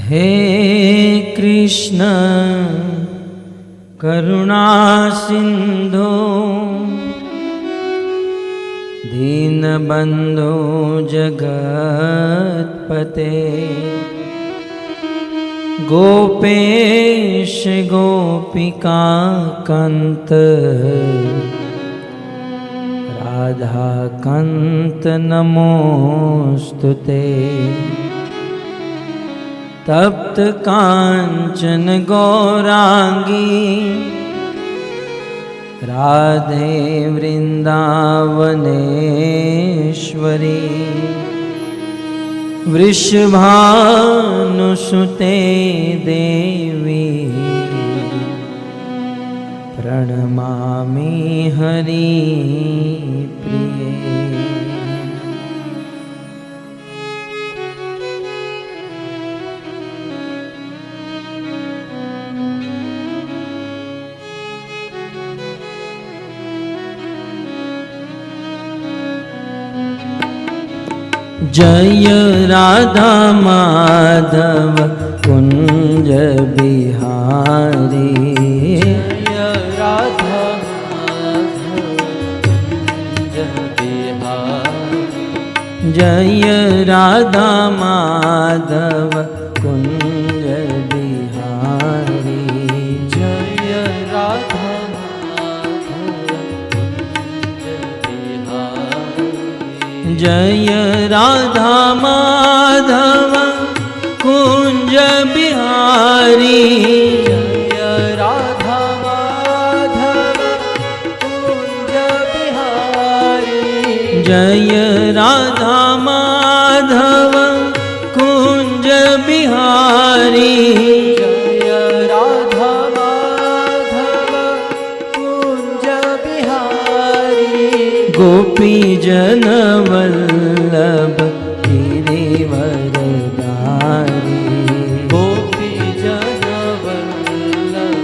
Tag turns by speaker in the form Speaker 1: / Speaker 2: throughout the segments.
Speaker 1: हे कृष्ण करुणा सिंधु दीनबंधु जगत्पते गोपेश गोपिका कांत राधा कांत नमोस्तुते। तप्त कांचन गौरांगी राधे वृंदावनेश्वरी वृषभानुसुते देवी प्रणमामि हरिप्रिये। जय राधा माधव कुंज बिहारी।
Speaker 2: जय राधा माधव कुंज बिहारी।
Speaker 1: जय राधा माधव कुंज बिहारी।
Speaker 2: जय राधा माधव कुंज बिहारी।
Speaker 1: जय राधा माधव कुंज बिहारी।
Speaker 2: जय राधा माधव कुंज बिहारी।
Speaker 1: जय राधा माधव कुंज बिहारी।
Speaker 2: जय राधा माधव कुंज बिहारी।
Speaker 1: गोपी जन वल्लभ गिरिवरधारी।
Speaker 2: गोपी जन वल्लभ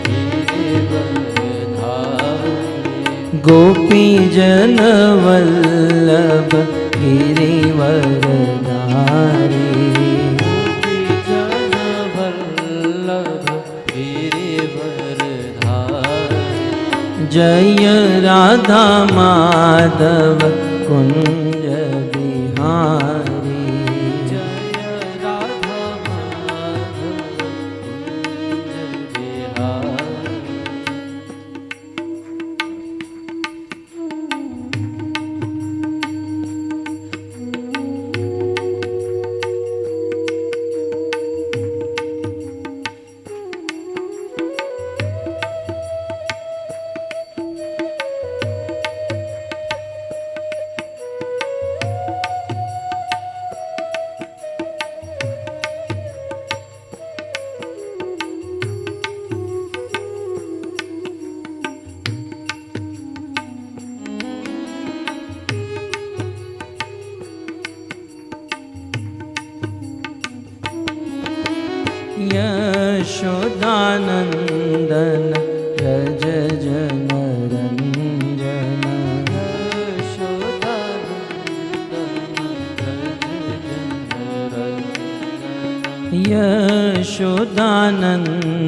Speaker 2: गिरिवरधारी।
Speaker 1: गोपी जन वल्लभ गिरिवरधारी।
Speaker 2: गोपी जन वल्लभ गिरिवरधारी।
Speaker 1: जय राधा माधव कुंज बिहारी।
Speaker 2: जय राधा माधव कुंज बिहारी।
Speaker 1: यशोदानंदन व्रज जन रंजन।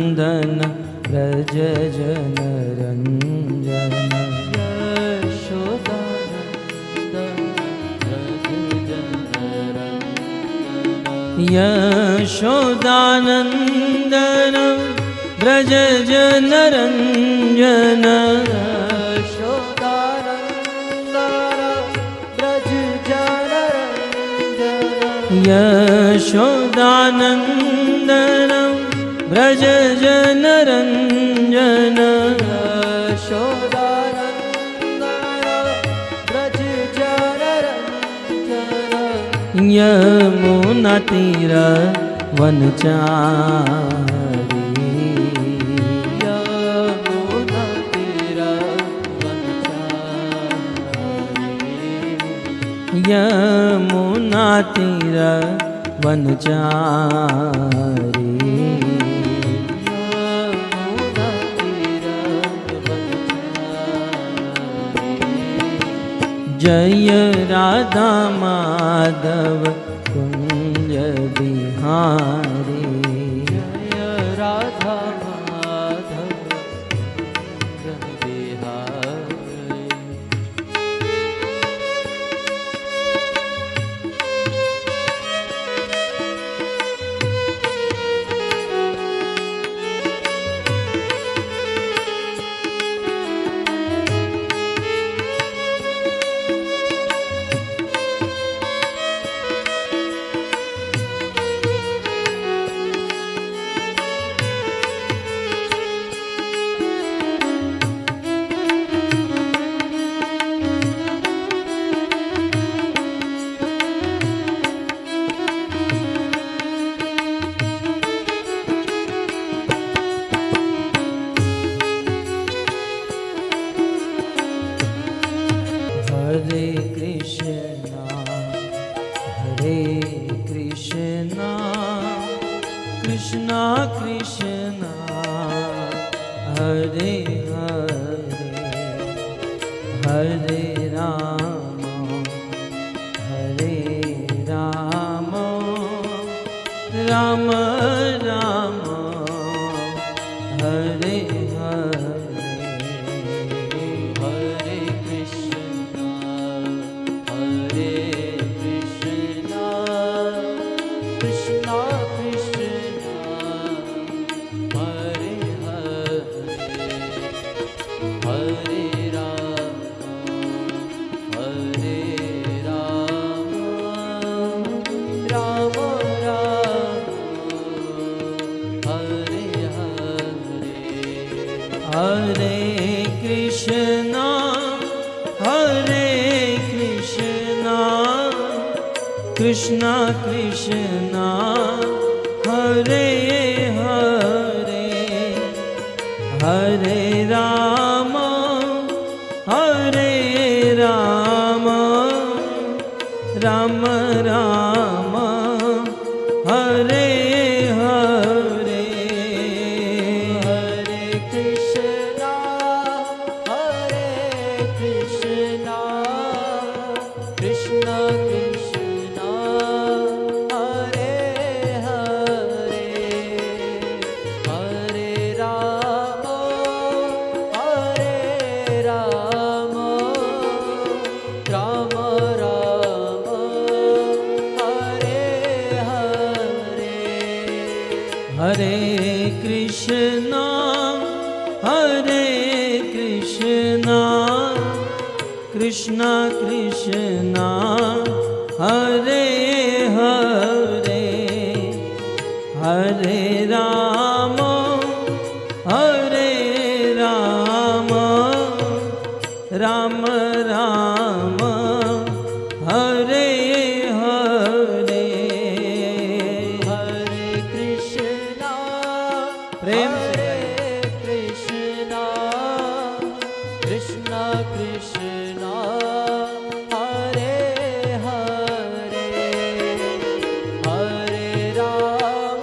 Speaker 1: यशोदानंदन व्रज जन रंजन। यशोदानंदन व्रज जन रंजन। यशोदानंदन व्रज जन रंजन। यमुना तीर वनचारी।
Speaker 2: यमुना तीर वनचारी।
Speaker 1: यमुना तीर वनचारी। जय राधा माधव कुंज बिहारी। हारे
Speaker 2: जय राधा माधव कुंज बिहारी।
Speaker 1: हरे कृष्णा हरे कृष्णा कृष्णा कृष्णा हरे हरे हरे राम हरे राम राम राम हरे हरे
Speaker 2: हरे कृष्णा कृष्णा कृष्णा हरे हरे हरे राम राम राम हरे हरे।
Speaker 1: हरे कृष्णा कृष्णा कृष्णा हरे हरे हरे राम राम राम हरे हरे
Speaker 2: हरे कृष्णा कृष्णा कृष्णा हरे हरे हरे राम राम राम हरे हरे।
Speaker 1: हरे कृष्णा कृष्णा कृष्णा हरे हरे हरे राम राम राम हरे हरे
Speaker 2: हरे कृष्णा
Speaker 1: प्रेम से
Speaker 2: कृष्णा कृष्णा कृष्णा हरे हरे हरे राम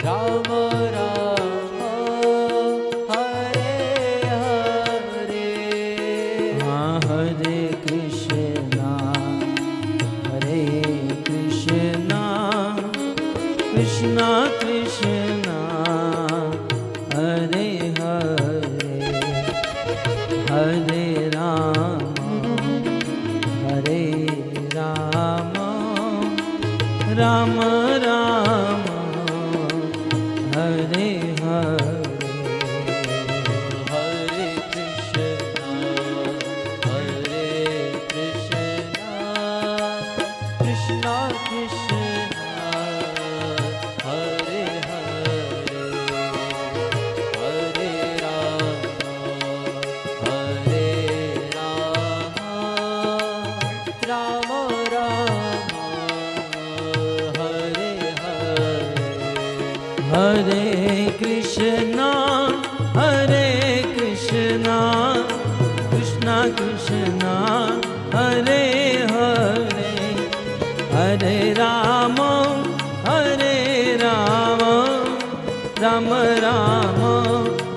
Speaker 2: राम राम हरे हरे।
Speaker 1: हाँ हरे कृष्णा कृष्णा कृष्णा हरे हरे हरे राम राम राम हरे हरे
Speaker 2: हरे कृष्णा कृष्णा कृष्णा हरे हरे हरे राम राम राम हरे हरे।
Speaker 1: हरे कृष्णा कृष्णा कृष्णा हरे हरे हरे राम राम राम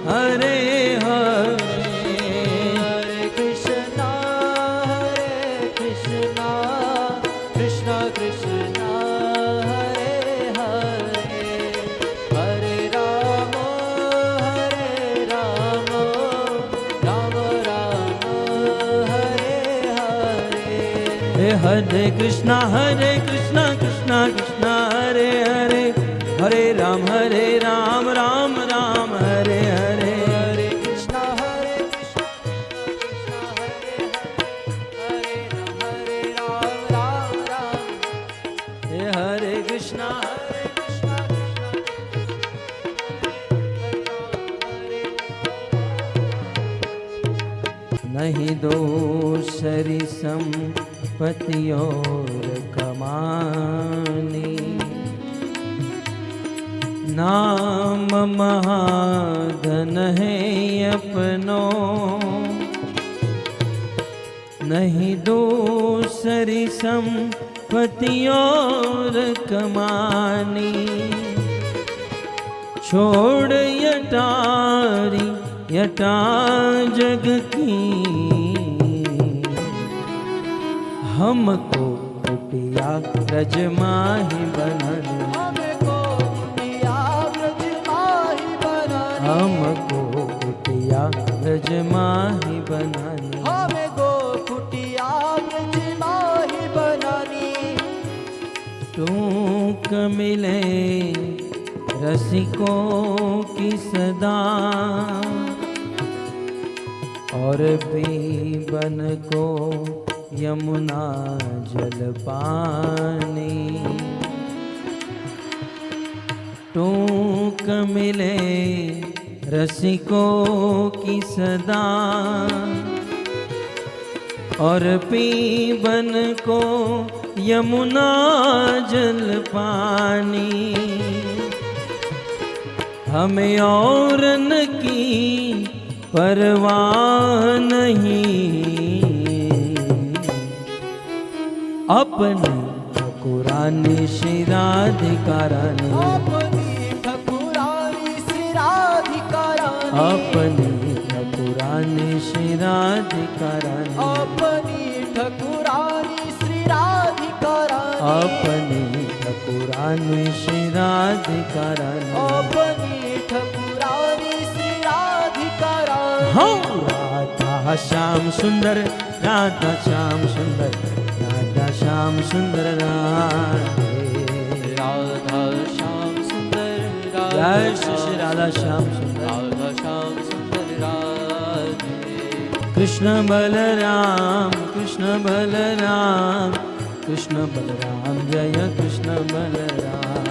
Speaker 1: हरे हरे
Speaker 2: हरे कृष्णा कृष्ण कृष्ण हरे हरे हरे राम राम राम हरे हरे
Speaker 1: हरे कृष्णा कृष्णा कृष्णा हरे हरे हरे राम राम राम हरे हरे
Speaker 2: हरे कृष्ण कृष्ण कृष्ण हरे हरे हरे राम राम राम
Speaker 1: हरे कृष्णा
Speaker 2: कृष्ण
Speaker 1: नहीं दोषरी संपत्ति और कमानी नाम महाधन है अपनो नहीं दूसरी संपत्ति और कमानी छोड़ यटारी यटा जग की हमको कुटिया ब्रज माही बनानी
Speaker 2: हमको कुटिया ब्रज माही बनानी
Speaker 1: हमको कुटिया ब्रज माही बनानी
Speaker 2: हमको कुटिया ब्रज माही बनानी
Speaker 1: टूक मिले रसिकों की सदा और पीबन को यमुना जल पानी टूक मिले रसिकों की सदा और पीबन को यमुना जल पानी हमें औरन की परवाह नहीं अपने ठकुरानी श्री राधिकारानी
Speaker 2: अपनी ठकुरानी श्री राधिकारानी
Speaker 1: अपनी ठकुरानी श्री राधिकारानी
Speaker 2: अपनी ठकुरानी श्री राधिकारानी
Speaker 1: अपनी ठकुरानी श्री राधिकारानी
Speaker 2: अपनी ठकुरानी श्री राधिकारानी
Speaker 1: हाँ राधा श्याम सुंदर राधा श्याम सुंदर राधा श्याम सुंदर राधे
Speaker 2: राधा श्याम सुंदर
Speaker 1: जय श्री राधा श्याम सुंदर
Speaker 2: राधा श्याम सुंदर राधे
Speaker 1: कृष्ण बलराम कृष्ण बलराम कृष्ण बलराम जय कृष्ण बलराम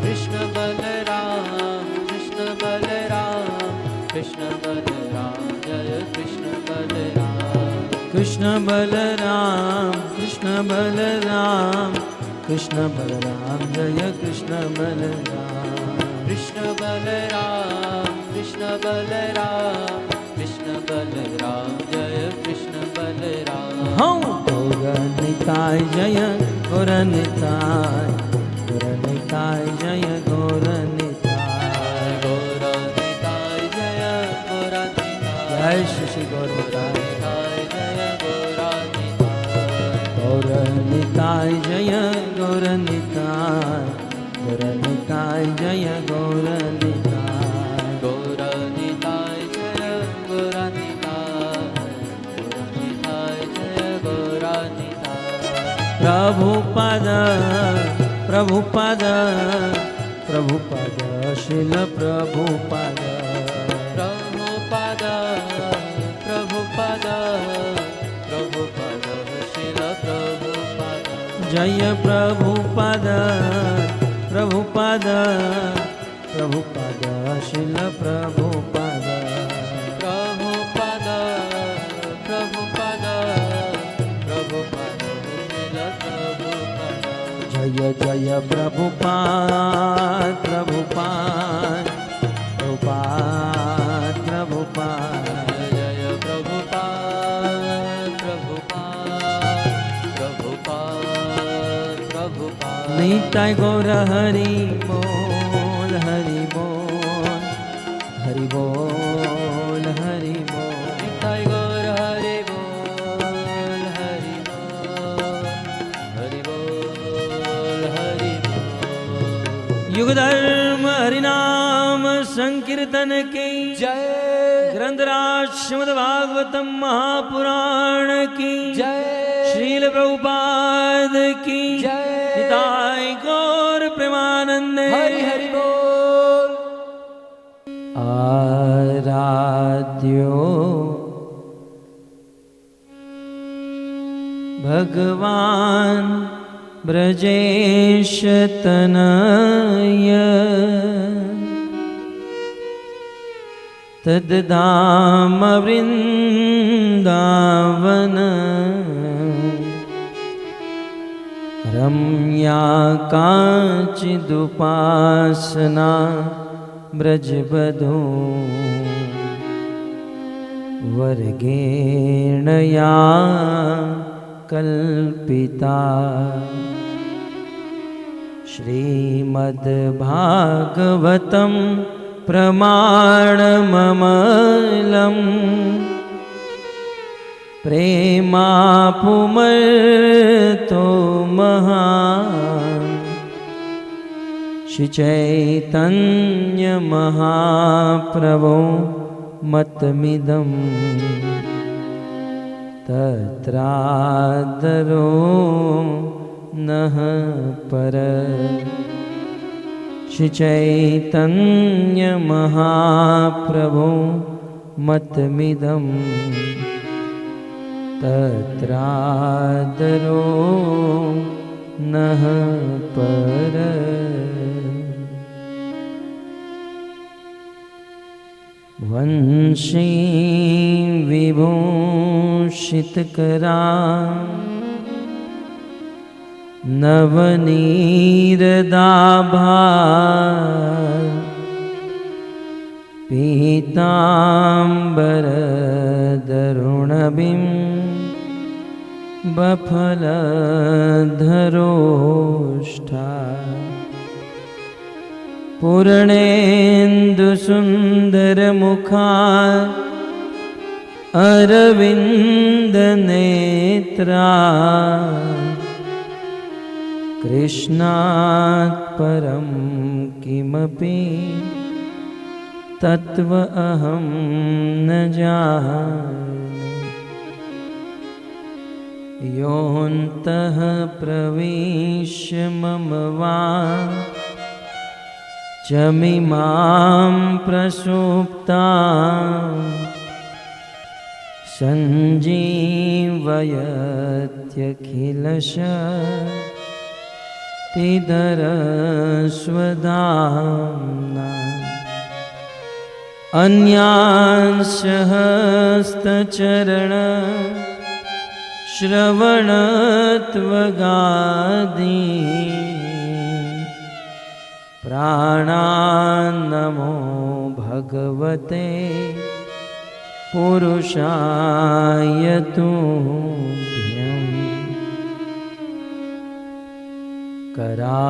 Speaker 2: कृष्ण बलराम कृष्ण बलराम कृष्ण बलराम जय कृष्ण बलराम
Speaker 1: कृष्ण बलराम कृष्ण बलराम कृष्ण बलराम जय कृष्ण बलराम
Speaker 2: कृष्ण बलराम कृष्ण बलराम कृष्ण बलराम जय कृष्ण बलराम
Speaker 1: हाँ गौरनिताय जय गौरनिताय गौरनिताय जय गौरनिताय
Speaker 2: गौरनिताय जय गौरनिताय
Speaker 1: जय श्री गौरनिताय
Speaker 2: जय गौरनिताय
Speaker 1: गौरनिताय जय गौरनिताय गौरनिताय जय गौरनिताय
Speaker 2: गौरनिताय जय गौरनिताय गौरनिताय जय गौरनिताय
Speaker 1: प्रभुपद प्रभुपद प्रभुपद शिल प्रभुपद
Speaker 2: प्रभुपद प्रभुपद प्रभुपद शिल प्रभुपद
Speaker 1: जय प्रभुपद प्रभुपद प्रभुपद शिल प्रभुपद
Speaker 2: प्रभुपद प्रभुपद प्रभुपद शिल प्रभुपद
Speaker 1: जय जय प्रभुपाद प्रभुपाद प्रभुपाद प्रभुपाद
Speaker 2: जय प्रभुपाद प्रभुपाद प्रभुपाद प्रभुपाद
Speaker 1: निताय गौर हरि बोल हरि बोल हरि बोल हरि बोल
Speaker 2: निताय गौर हरि बोल हरि बोल हरि बोल
Speaker 1: युग धर्म हरिनाम संकीर्तन की
Speaker 2: जय।
Speaker 1: ग्रंथराज श्रीमद् भागवतम महापुराण की
Speaker 2: जय।
Speaker 1: श्रील प्रभुपाद की
Speaker 2: जय।
Speaker 1: निताय गौर प्रेमानंद।
Speaker 2: हरि हरि बोल।
Speaker 1: आराध्यो भगवान ब्रजेश तनय तद्धाम वृंदावन रम्या काचिदुपासना ब्रजबधो वर्गेण या कल्पिता श्रीमद्भागवतं प्रमाणममलम् प्रेमापुमर्तो महान् श्रीचैतन्यमहाप्रभो मतमिदम् तत्रादरो नः पर श्रीचैतन्यमहाप्रभो मतमिदम् तत्रादरो नः पर। वंशी विभूषितकरा नवनीरदाभा पीताम्बरदरुणबिं बफलधरोष्ठा पूर्णेन्दुसुन्दरमुखा अरविन्दनेत्रा कृष्णात् परं किमपि तत्त्व अहं न जाने। योऽन्तः प्रविश्य मम वाचमिमां प्रसुप्तां सञ्जीवयत्यखिलशक्तिधरस्वधाम्ना अन्यांशहस्तचरण श्रवणत्वगादि प्राणान्नमो भगवते पुरुषाय तुभ्यम्। करारविन्दे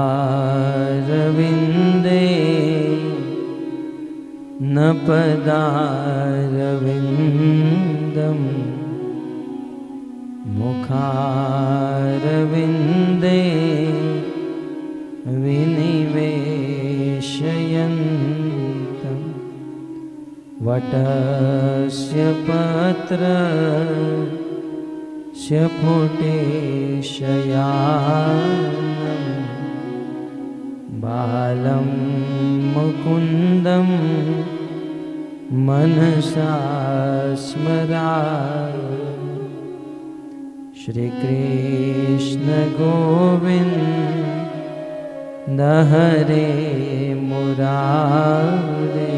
Speaker 1: न पदारविन्दम् मुखारविन्दे विनिवेशयन्तम् वटस्य पत्रस्य पुटेशयानम् बालं मुकुन्दं मनसा स्मरामि। श्रीकृष्ण गोविन्द हरे मुरारे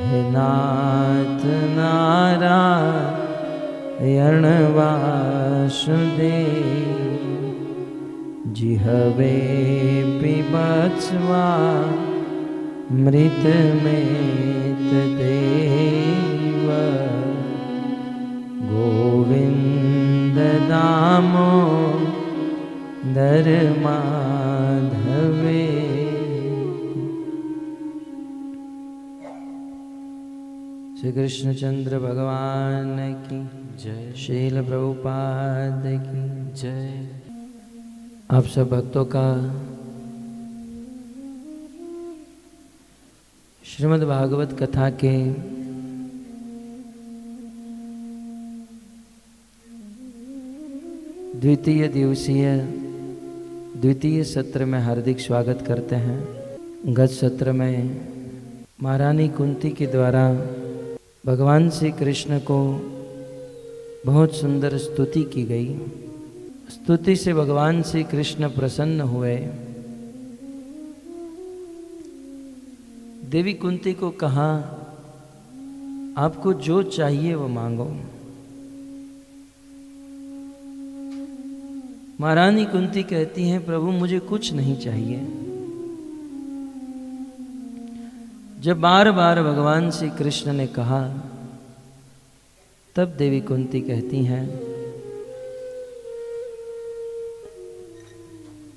Speaker 1: हे नाथ नारायण वासुदेव। जिह्वे पिबत्स्वा मृतमेतदेव गोविन्द दामोदर माधवे। श्री कृष्णचंद्र भगवान की जय। श्रील प्रभुपाद की जय। आप सब भक्तों का श्रीमद् भागवत कथा के द्वितीय सत्र में हार्दिक स्वागत करते हैं। गत सत्र में महारानी कुंती के द्वारा भगवान श्री कृष्ण को बहुत सुंदर स्तुति की गई। स्तुति से भगवान श्री कृष्ण प्रसन्न हुए। देवी कुंती को कहा, आपको जो चाहिए वो मांगो। महारानी कुंती कहती हैं, प्रभु मुझे कुछ नहीं चाहिए। जब बार बार भगवान श्री कृष्ण ने कहा, तब देवी कुंती कहती हैं,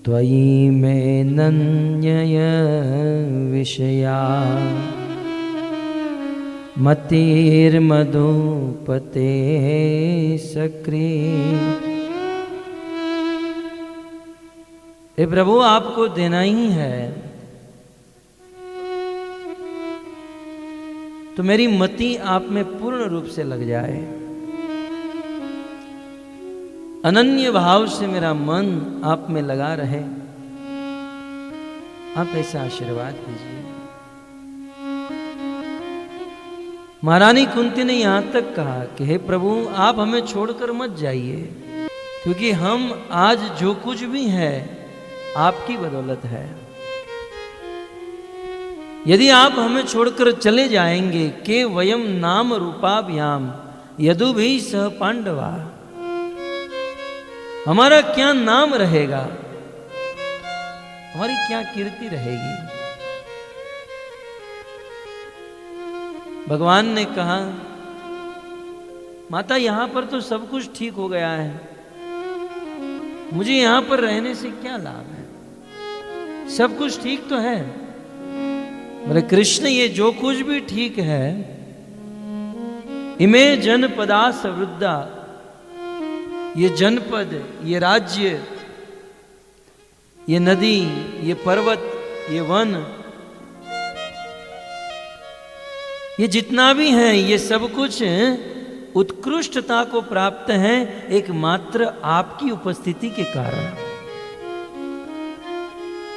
Speaker 1: त्वयि मे नन्यय विषया मतिर्मधुपते सक्री। हे प्रभु, आपको देना ही है तो मेरी मति आप में पूर्ण रूप से लग जाए, अनन्य भाव से मेरा मन आप में लगा रहे। आप ऐसा आशीर्वाद दीजिए। महारानी कुंती ने यहां तक कहा कि हे प्रभु, आप हमें छोड़कर मत जाइए, क्योंकि हम आज जो कुछ भी है आपकी बदौलत है। यदि आप हमें छोड़कर चले जाएंगे, के वयम नाम रूपाभ्याम यदु भी सह पांडवा, हमारा क्या नाम रहेगा, हमारी क्या कीर्ति रहेगी। भगवान ने कहा, माता यहां पर तो सब कुछ ठीक हो गया है, मुझे यहां पर रहने से क्या लाभ है, सब कुछ ठीक तो है। बोले कृष्ण, ये जो कुछ भी ठीक है, इमे जनपदा सवृद्धा, ये जनपद, ये राज्य, ये नदी, ये पर्वत, ये वन, ये जितना भी है, ये सब कुछ उत्कृष्टता को प्राप्त है एकमात्र आपकी उपस्थिति के कारण।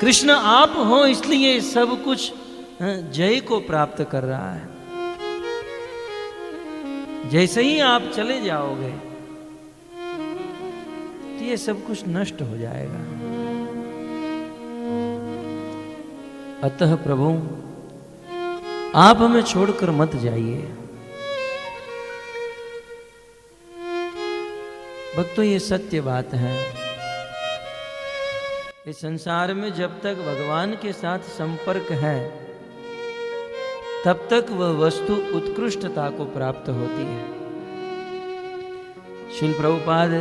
Speaker 1: कृष्ण आप हो, इसलिए सब कुछ जय को प्राप्त कर रहा है। जैसे ही आप चले जाओगे तो ये सब कुछ नष्ट हो जाएगा। अतः प्रभु, आप हमें छोड़कर मत जाइए। भक्तों, ये सत्य बात है। इस संसार में जब तक भगवान के साथ संपर्क है, तब तक वह वस्तु उत्कृष्टता को प्राप्त होती है। श्रील प्रभुपाद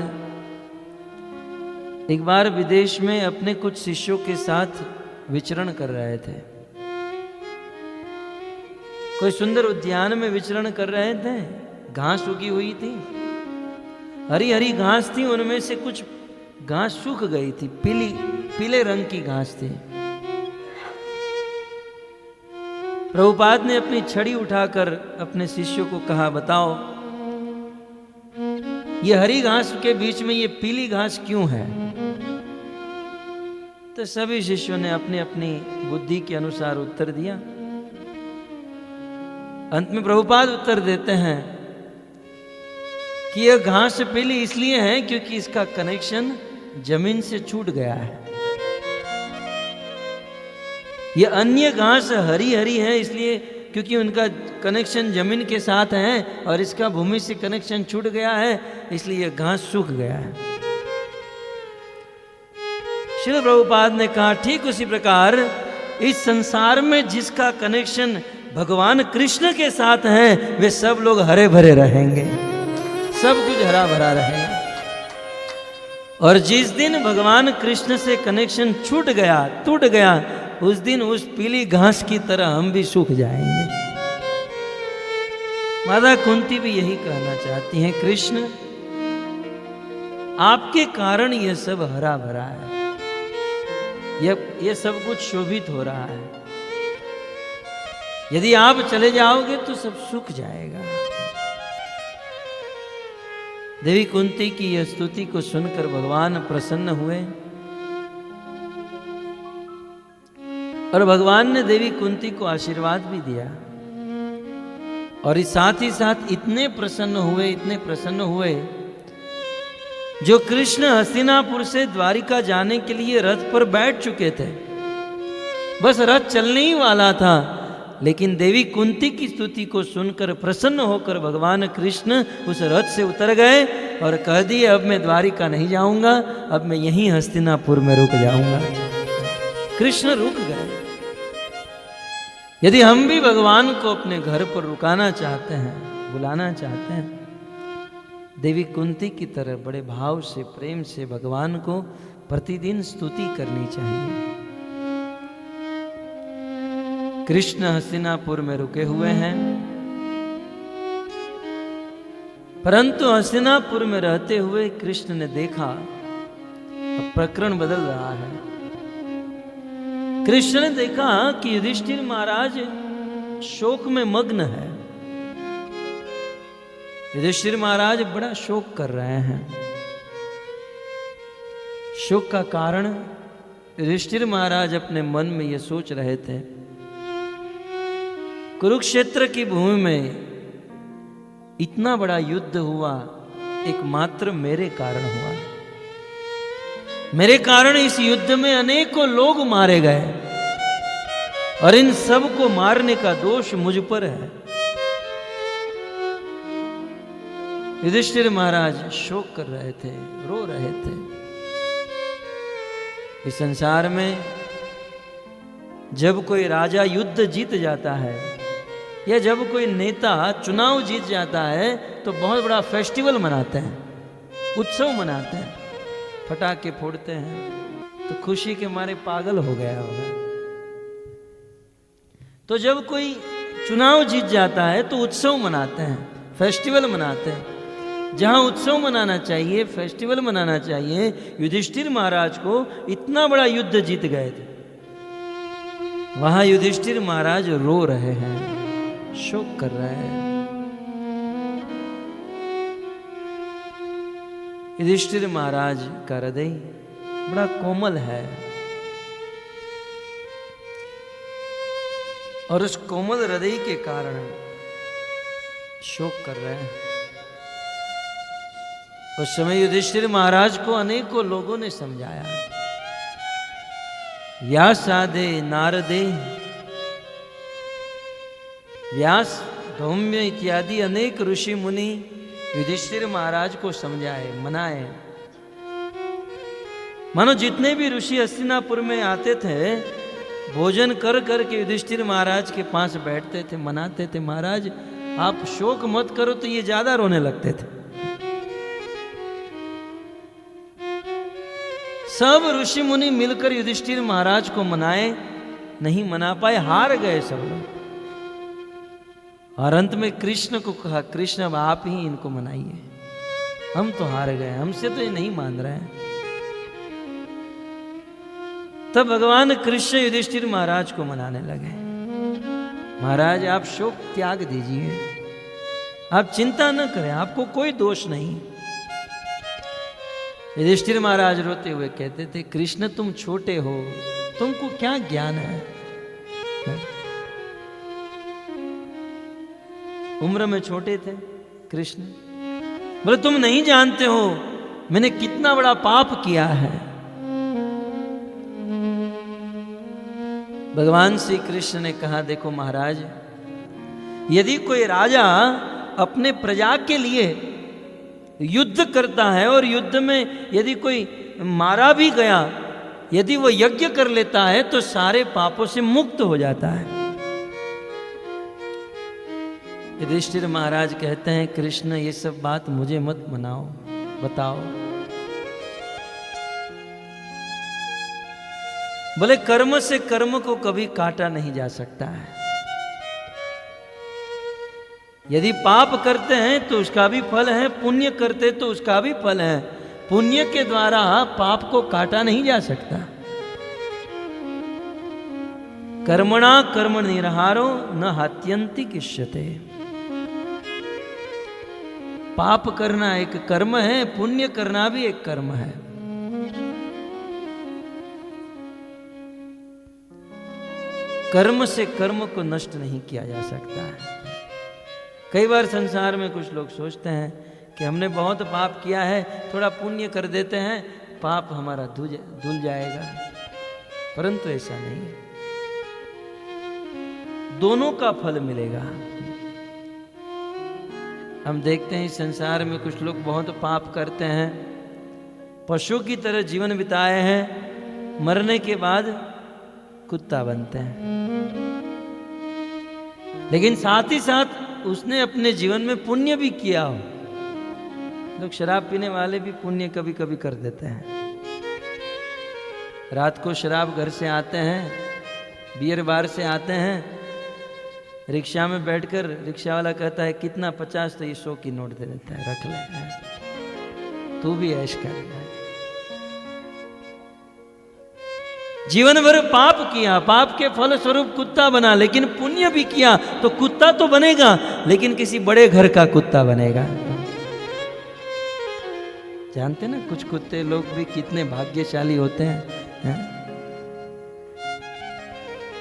Speaker 1: एक बार विदेश में अपने कुछ शिष्यों के साथ विचरण कर रहे थे। कोई सुंदर उद्यान में विचरण कर रहे थे। घास उगी हुई थी, हरी हरी घास थी, उनमें से कुछ घास सूख गई थी, पीले रंग की घास थी। प्रभुपाद ने अपनी छड़ी उठाकर अपने शिष्यों को कहा, बताओ ये हरी घास के बीच में ये पीली घास क्यों है? तो सभी शिष्यों ने अपनी अपनी बुद्धि के अनुसार उत्तर दिया। अंत में प्रभुपाद उत्तर देते हैं कि यह घास पीली इसलिए है क्योंकि इसका कनेक्शन जमीन से छूट गया है। ये अन्य घास हरी हरी है इसलिए क्योंकि उनका कनेक्शन जमीन के साथ है, और इसका भूमि से कनेक्शन छूट गया है, इसलिए यह घास सूख गया है। श्री प्रभुपाद ने कहा, ठीक उसी प्रकार इस संसार में जिसका कनेक्शन भगवान कृष्ण के साथ है, वे सब लोग हरे भरे रहेंगे, सब कुछ हरा भरा रहेगा। और जिस दिन भगवान कृष्ण से कनेक्शन छूट गया, टूट गया, उस दिन उस पीली घास की तरह हम भी सूख जाएंगे। माता कुंती भी यही कहना चाहती हैं, कृष्ण आपके कारण यह सब हरा भरा है, यह सब कुछ शोभित हो रहा है। यदि आप चले जाओगे तो सब सूख जाएगा। देवी कुंती की यह स्तुति को सुनकर भगवान प्रसन्न हुए और भगवान ने देवी कुंती को आशीर्वाद भी दिया। और साथ ही साथ इतने प्रसन्न हुए जो कृष्ण हस्तिनापुर से द्वारिका जाने के लिए रथ पर बैठ चुके थे, बस रथ चलने ही वाला था, लेकिन देवी कुंती की स्तुति को सुनकर प्रसन्न होकर भगवान कृष्ण उस रथ से उतर गए और कह दिए, अब मैं द्वारिका नहीं जाऊंगा, अब मैं यहीं हस्तिनापुर में रुक जाऊंगा। कृष्ण रुक गए। यदि हम भी भगवान को अपने घर पर रुकाना चाहते हैं, बुलाना चाहते हैं, देवी कुंती की तरह बड़े भाव से, प्रेम से भगवान को प्रतिदिन स्तुति करनी चाहिए। कृष्ण हस्तिनापुर में रुके हुए हैं, परंतु हस्तिनापुर में रहते हुए कृष्ण ने देखा अब प्रकरण बदल रहा है। कृष्ण ने देखा कि युधिष्ठिर महाराज शोक में मग्न है। युधिष्ठिर महाराज बड़ा शोक कर रहे हैं। शोक का कारण युधिष्ठिर महाराज अपने मन में यह सोच रहे थे, कुरुक्षेत्र की भूमि में इतना बड़ा युद्ध हुआ, एकमात्र मेरे कारण हुआ। मेरे कारण इस युद्ध में अनेकों लोग मारे गए और इन सब को मारने का दोष मुझ पर है। युधिष्ठिर महाराज शोक कर रहे थे, रो रहे थे। इस संसार में जब कोई राजा युद्ध जीत जाता है या जब कोई नेता चुनाव जीत जाता है तो बहुत बड़ा फेस्टिवल मनाते हैं, उत्सव मनाते हैं, पटाखे फोड़ते हैं, तो खुशी के मारे पागल हो गया होगा। तो जब कोई चुनाव जीत जाता है तो उत्सव मनाते हैं, फेस्टिवल मनाते हैं। जहां उत्सव मनाना चाहिए, फेस्टिवल मनाना चाहिए, युधिष्ठिर महाराज को इतना बड़ा युद्ध जीत गए थे, वहां युधिष्ठिर महाराज रो रहे हैं, शोक कर रहे हैं। युधिष्ठिर महाराज का हृदय बड़ा कोमल है और उस कोमल हृदय के कारण शोक कर रहे हैं। उस समय युधिष्ठिर महाराज को अनेकों लोगों ने समझाया। व्यासादे नारदे, व्यास, धौम्य इत्यादि अनेक ऋषि मुनि युधिष्ठिर महाराज को समझाए, मनाए। मानो जितने भी ऋषि हस्तिनापुर में आते थे, भोजन कर करके युधिष्ठिर महाराज के पास बैठते थे, मनाते थे, महाराज आप शोक मत करो, तो ये ज्यादा रोने लगते थे। सब ऋषि मुनि मिलकर युधिष्ठिर महाराज को मनाए, नहीं मना पाए, हार गए सब लोग। और अंत में कृष्ण को कहा, कृष्ण अब आप ही इनको मनाइए, हम तो हार गए, हमसे तो ये नहीं मान रहे हैं। तब भगवान कृष्ण युधिष्ठिर महाराज को मनाने लगे। महाराज आप शोक त्याग दीजिए, आप चिंता न करें, आपको कोई दोष नहीं। युधिष्ठिर महाराज रोते हुए कहते थे, कृष्ण तुम छोटे हो, तुमको क्या ज्ञान है? उम्र में छोटे थे कृष्ण, बोले तुम नहीं जानते हो मैंने कितना बड़ा पाप किया है। भगवान श्री कृष्ण ने कहा, देखो महाराज, यदि कोई राजा अपने प्रजा के लिए युद्ध करता है और युद्ध में यदि कोई मारा भी गया, यदि वो यज्ञ कर लेता है तो सारे पापों से मुक्त हो जाता है। युधिष्ठिर महाराज कहते हैं, कृष्ण ये सब बात मुझे मत मनाओ, बताओ। बोले कर्म से कर्म को कभी काटा नहीं जा सकता है। यदि पाप करते हैं तो उसका भी फल है, पुण्य करते तो उसका भी फल है। पुण्य के द्वारा पाप को काटा नहीं जा सकता। कर्मणा कर्म निरहारो न हात्यंति किष्यते। पाप करना एक कर्म है, पुण्य करना भी एक कर्म है। कर्म से कर्म को नष्ट नहीं किया जा सकता है। कई बार संसार में कुछ लोग सोचते हैं कि हमने बहुत पाप किया है, थोड़ा पुण्य कर देते हैं, पाप हमारा धुल जाएगा, परंतु ऐसा नहीं है। दोनों का फल मिलेगा। हम देखते हैं इस संसार में कुछ लोग बहुत पाप करते हैं, पशु की तरह जीवन बिताए हैं, मरने के बाद कुत्ता बनते हैं। लेकिन साथ ही साथ उसने अपने जीवन में पुण्य भी किया हो। लोग शराब पीने वाले भी पुण्य कभी कभी कर देते हैं। रात को शराब घर से आते हैं, बियर बार से आते हैं, रिक्शा में बैठकर रिक्शा वाला कहता है कितना, 50, तो ये 100 की नोट दे देता है, रख ले, तू भी ऐश कर। जीवन भर पाप किया, पाप के फल स्वरूप कुत्ता बना, लेकिन पुण्य भी किया तो कुत्ता तो बनेगा, लेकिन किसी बड़े घर का कुत्ता बनेगा। जानते ना कुछ कुत्ते लोग भी कितने भाग्यशाली होते हैं।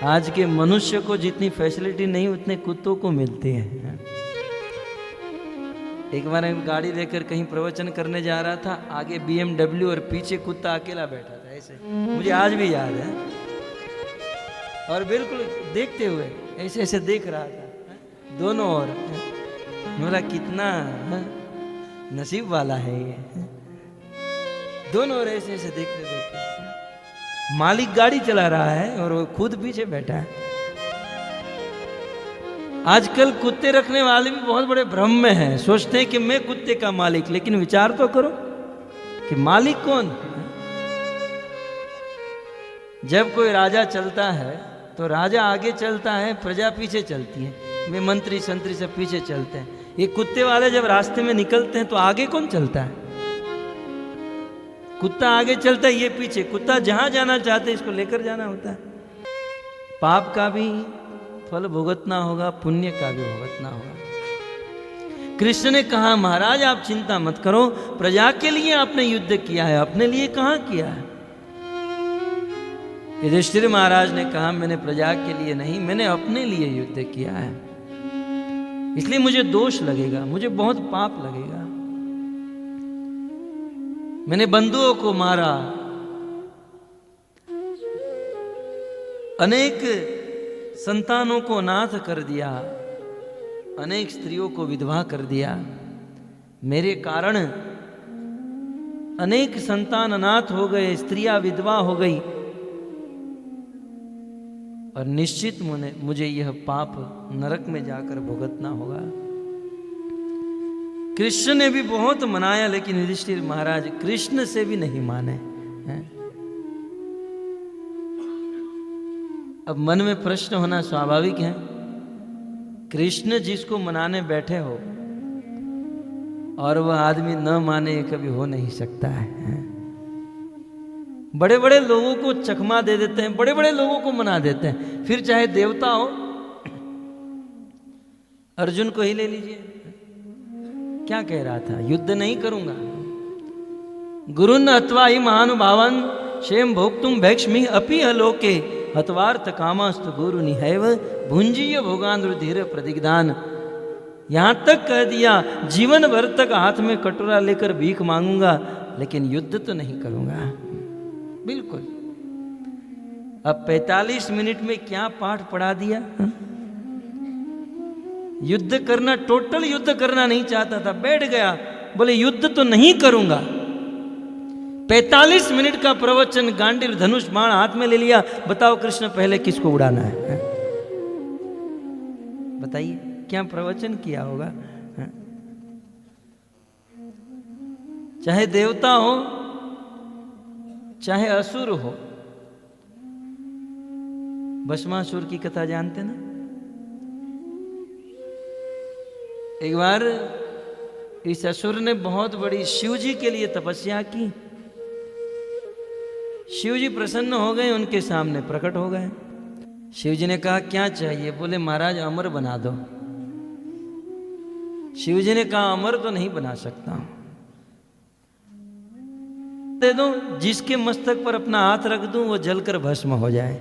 Speaker 1: आज के मनुष्य को जितनी फैसिलिटी नहीं उतने कुत्तों को मिलती है। एक बार मैं गाड़ी लेकर कहीं प्रवचन करने जा रहा था, आगे BMW और पीछे कुत्ता अकेला बैठा था, ऐसे मुझे आज भी याद है। और बिल्कुल देखते हुए ऐसे ऐसे देख रहा था दोनों ओर। मेरा कितना नसीब वाला है ये, दोनों ओर ऐसे ऐसे देखते देखते। मालिक गाड़ी चला रहा है और वो खुद पीछे बैठा है। आजकल कुत्ते रखने वाले भी बहुत बड़े भ्रम में हैं, सोचते हैं कि मैं कुत्ते का मालिक, लेकिन विचार तो करो कि मालिक कौन। जब कोई राजा चलता है तो राजा आगे चलता है, प्रजा पीछे चलती है, वे मंत्री संतरी सब पीछे चलते हैं। ये कुत्ते वाले जब रास्ते में निकलते हैं तो आगे कौन चलता है? कुत्ता आगे चलता है, ये पीछे। कुत्ता जहां जाना चाहते इसको लेकर जाना होता है। पाप का भी फल भुगतना होगा, पुण्य का भी भुगतना होगा। कृष्ण ने कहा महाराज आप चिंता मत करो, प्रजा के लिए आपने युद्ध किया है, अपने लिए कहां किया है। युधिष्ठिर महाराज ने कहा मैंने प्रजा के लिए नहीं, मैंने अपने लिए युद्ध किया है, इसलिए मुझे दोष लगेगा, मुझे बहुत पाप लगेगा। मैंने बंधुओं को मारा, अनेक संतानों को अनाथ कर दिया, अनेक स्त्रियों को विधवा कर दिया। मेरे कारण अनेक संतान अनाथ हो गए, स्त्रियां विधवा हो गई, और निश्चित मुझे यह पाप नरक में जाकर भुगतना होगा। कृष्ण ने भी बहुत मनाया, लेकिन युधिष्ठिर महाराज कृष्ण से भी नहीं माने हैं। अब मन में प्रश्न होना स्वाभाविक है, कृष्ण जिसको मनाने बैठे हो और वह आदमी न माने, ये कभी हो नहीं सकता है। बड़े बड़े लोगों को चकमा दे देते हैं, बड़े बड़े लोगों को मना देते हैं, फिर चाहे देवता हो। अर्जुन को ही ले लीजिए, क्या कह रहा था, युद्ध नहीं करूंगा। गुरुन अथवा ही महानुभावन क्षेम भोक्तुम भैक्ष्मी अपि अलोके हतवार्थ कामास्तु गुरु निहैव भुंजीय भोगान धीर प्रतिदान। यहां तक कह दिया जीवन भर तक हाथ में कटोरा लेकर भीख मांगूंगा, लेकिन युद्ध तो नहीं करूंगा। बिल्कुल। अब 45 मिनट में क्या पाठ पढ़ा दिया। युद्ध करना, टोटल युद्ध करना नहीं चाहता था, बैठ गया, बोले युद्ध तो नहीं करूंगा। 45 मिनट का प्रवचन, गांडीव धनुष बाण हाथ में ले लिया। बताओ कृष्ण पहले किसको उड़ाना है? बताइए क्या प्रवचन किया होगा। चाहे देवता हो चाहे असुर हो। भस्मासुर की कथा जानते ना? एक बार इस असुर ने बहुत बड़ी शिव जी के लिए तपस्या की। शिव जी प्रसन्न हो गए, उनके सामने प्रकट हो गए। शिव जी ने कहा क्या चाहिए? बोले महाराज अमर बना दो। शिव जी ने कहा अमर तो नहीं बना सकता हूं, दे दो जिसके मस्तक पर अपना हाथ रख दूं वो जलकर भस्म हो जाए।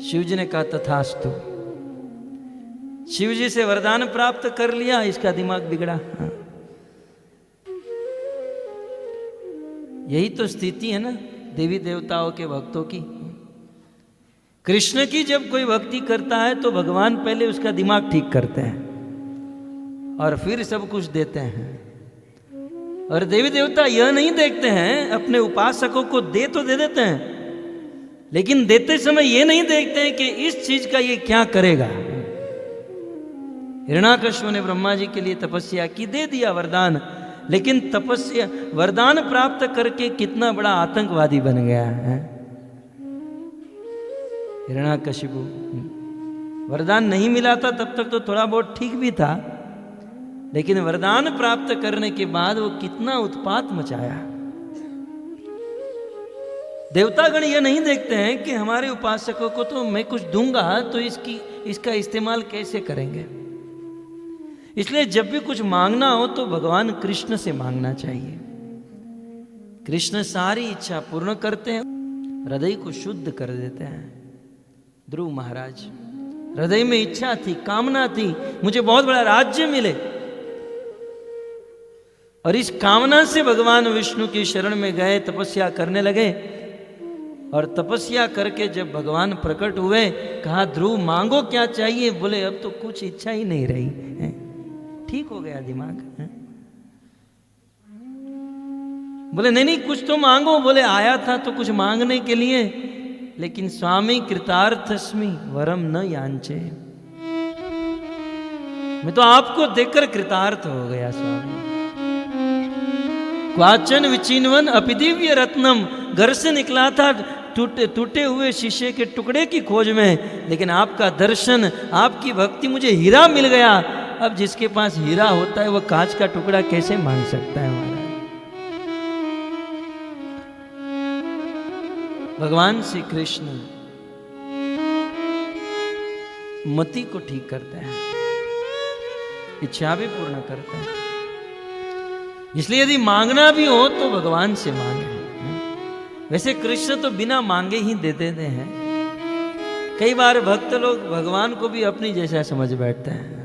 Speaker 1: शिव जी ने कहा तथास्तु। शिव जी से वरदान प्राप्त कर लिया, इसका दिमाग बिगड़ा। यही तो स्थिति है ना देवी देवताओं के भक्तों की। कृष्ण की जब कोई भक्ति करता है तो भगवान पहले उसका दिमाग ठीक करते हैं और फिर सब कुछ देते हैं। और देवी देवता यह नहीं देखते हैं, अपने उपासकों को दे तो दे देते हैं, लेकिन देते समय ये नहीं देखते हैं कि इस चीज का ये क्या करेगा। हिरण्याकश्यप ने ब्रह्मा जी के लिए तपस्या की, दे दिया वरदान, लेकिन तपस्या वरदान प्राप्त करके कितना बड़ा आतंकवादी बन गया है हिरण्याकश्यप। वरदान नहीं मिला था तब तक तो थोड़ा बहुत ठीक भी था, लेकिन वरदान प्राप्त करने के बाद वो कितना उत्पात मचाया। देवतागण ये नहीं देखते हैं कि हमारे उपासकों को तो मैं कुछ दूंगा तो इसका इस्तेमाल कैसे करेंगे। इसलिए जब भी कुछ मांगना हो तो भगवान कृष्ण से मांगना चाहिए। कृष्ण सारी इच्छा पूर्ण करते हैं, हृदय को शुद्ध कर देते हैं। ध्रुव महाराज हृदय में इच्छा थी, कामना थी, मुझे बहुत बड़ा राज्य मिले, और इस कामना से भगवान विष्णु की शरण में गए, तपस्या करने लगे। और तपस्या करके जब भगवान प्रकट हुए, कहा ध्रुव मांगो क्या चाहिए? बोले अब तो कुछ इच्छा ही नहीं रही है। ठीक हो गया दिमाग है? बोले नहीं कुछ तो मांगो। बोले आया था तो कुछ मांगने के लिए, लेकिन स्वामी कृतार्थस्मि वरम न याञ्चे, मैं तो आपको देखकर कृतार्थ हो गया स्वामी। क्वाचन विचिन्वन अपि दिव्य रत्नम, घर से निकला था टूटे हुए शीशे के टुकड़े की खोज में, लेकिन आपका दर्शन, आपकी भक्ति, मुझे हीरा मिल गया। अब जिसके पास हीरा होता है वह कांच का टुकड़ा कैसे मांग सकता है महाराज? भगवान श्री कृष्ण मति को ठीक करते हैं, इच्छा भी पूर्ण करते हैं। इसलिए यदि मांगना भी हो तो भगवान से मांगे। वैसे कृष्ण तो बिना मांगे ही दे देते हैं। कई बार भक्त लोग भगवान को भी अपनी जैसा समझ बैठते हैं।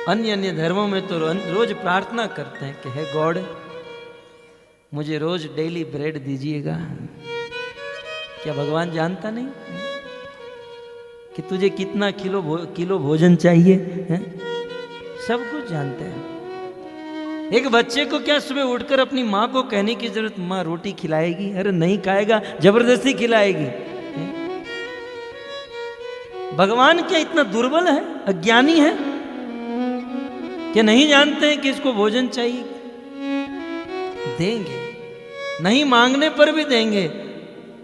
Speaker 1: अन्य अन्य धर्मों में तो रोज प्रार्थना करते हैं कि हे गॉड मुझे रोज डेली ब्रेड दीजिएगा। क्या भगवान जानता नहीं कि तुझे कितना किलो भोजन चाहिए है? सब कुछ जानते हैं। एक बच्चे को क्या सुबह उठकर अपनी माँ को कहने की जरूरत, माँ रोटी खिलाएगी? अरे नहीं खाएगा, जबरदस्ती खिलाएगी। भगवान क्या इतना दुर्बल है, अज्ञानी है कि नहीं जानते हैं कि इसको भोजन चाहिए? देंगे, नहीं मांगने पर भी देंगे।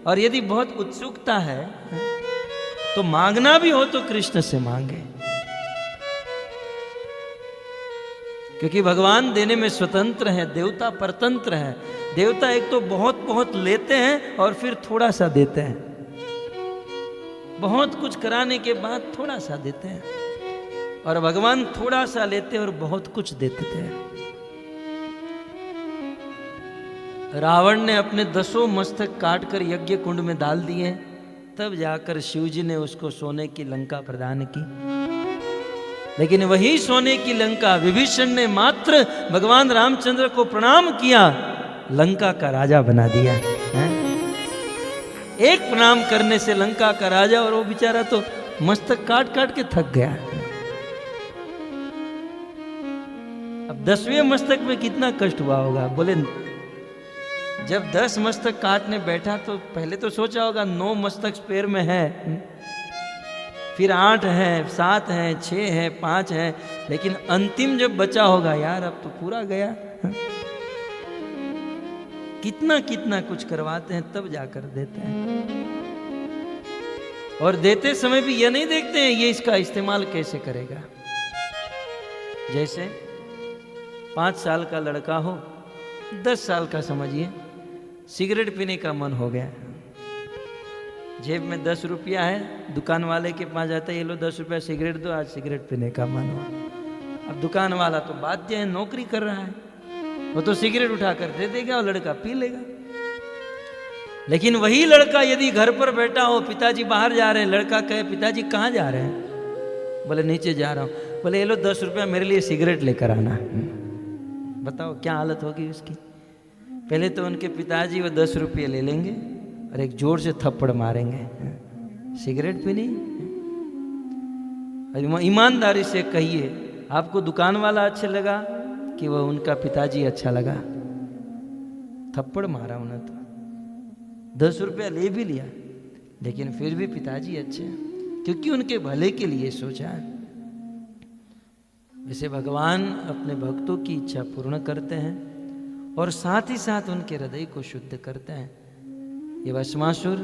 Speaker 1: और यदि बहुत उत्सुकता है तो मांगना भी हो तो कृष्ण से मांगे, क्योंकि भगवान देने में स्वतंत्र है, देवता परतंत्र है। देवता एक तो बहुत बहुत लेते हैं और फिर थोड़ा सा देते हैं, बहुत कुछ कराने के बाद थोड़ा सा देते हैं, और भगवान थोड़ा सा लेते और बहुत कुछ देते थे। रावण ने अपने 10 मस्तक काटकर यज्ञ कुंड में डाल दिए, तब जाकर शिव जी ने उसको सोने की लंका प्रदान की। लेकिन वही सोने की लंका विभीषण ने मात्र भगवान रामचंद्र को प्रणाम किया, लंका का राजा बना दिया है? एक प्रणाम करने से लंका का राजा, और वो बेचारा तो मस्तक काट काट के थक गया। अब 10वें मस्तक में कितना कष्ट हुआ होगा। बोले जब 10 मस्तक काटने बैठा तो पहले तो सोचा होगा 9 मस्तक स्पेयर में है, फिर 8 है, 7 है, 6 है, 5 है, लेकिन अंतिम जब बचा होगा, यार अब तो पूरा गया। कितना कितना कुछ करवाते हैं तब जाकर देते हैं। और देते समय भी ये नहीं देखते हैं ये इसका इस्तेमाल कैसे करेगा। जैसे 5 साल का लड़का हो, 10 साल का समझिए, सिगरेट पीने का मन हो गया, जेब में 10 रुपया है, दुकान वाले के पास जाता है, ये लो 10 रुपया सिगरेट दो, आज सिगरेट पीने का मन हो। अब दुकान वाला तो बाध्य है, नौकरी कर रहा है, वो तो सिगरेट उठा कर दे देगा और लड़का पी लेगा। लेकिन वही लड़का यदि घर पर बैठा हो, पिताजी बाहर जा रहे हैं, लड़का कहे पिताजी कहाँ जा रहे हैं? बोले नीचे जा रहा हूँ। बोले ये लो 10 रुपया मेरे लिए सिगरेट लेकर आना। बताओ क्या हालत होगी उसकी। पहले तो उनके पिताजी वो 10 रुपये ले लेंगे और एक जोर से थप्पड़ मारेंगे, सिगरेट पीनी। ईमानदारी से कहिए, आपको दुकान वाला अच्छा लगा कि वह उनका पिताजी अच्छा लगा? थप्पड़ मारा उन्हें तो, 10 रुपया ले भी लिया, लेकिन फिर भी पिताजी अच्छे हैं क्योंकि उनके भले के लिए सोचा है। वैसे भगवान अपने भक्तों की इच्छा पूर्ण करते हैं और साथ ही साथ उनके हृदय को शुद्ध करते हैं। ये भस्मासुर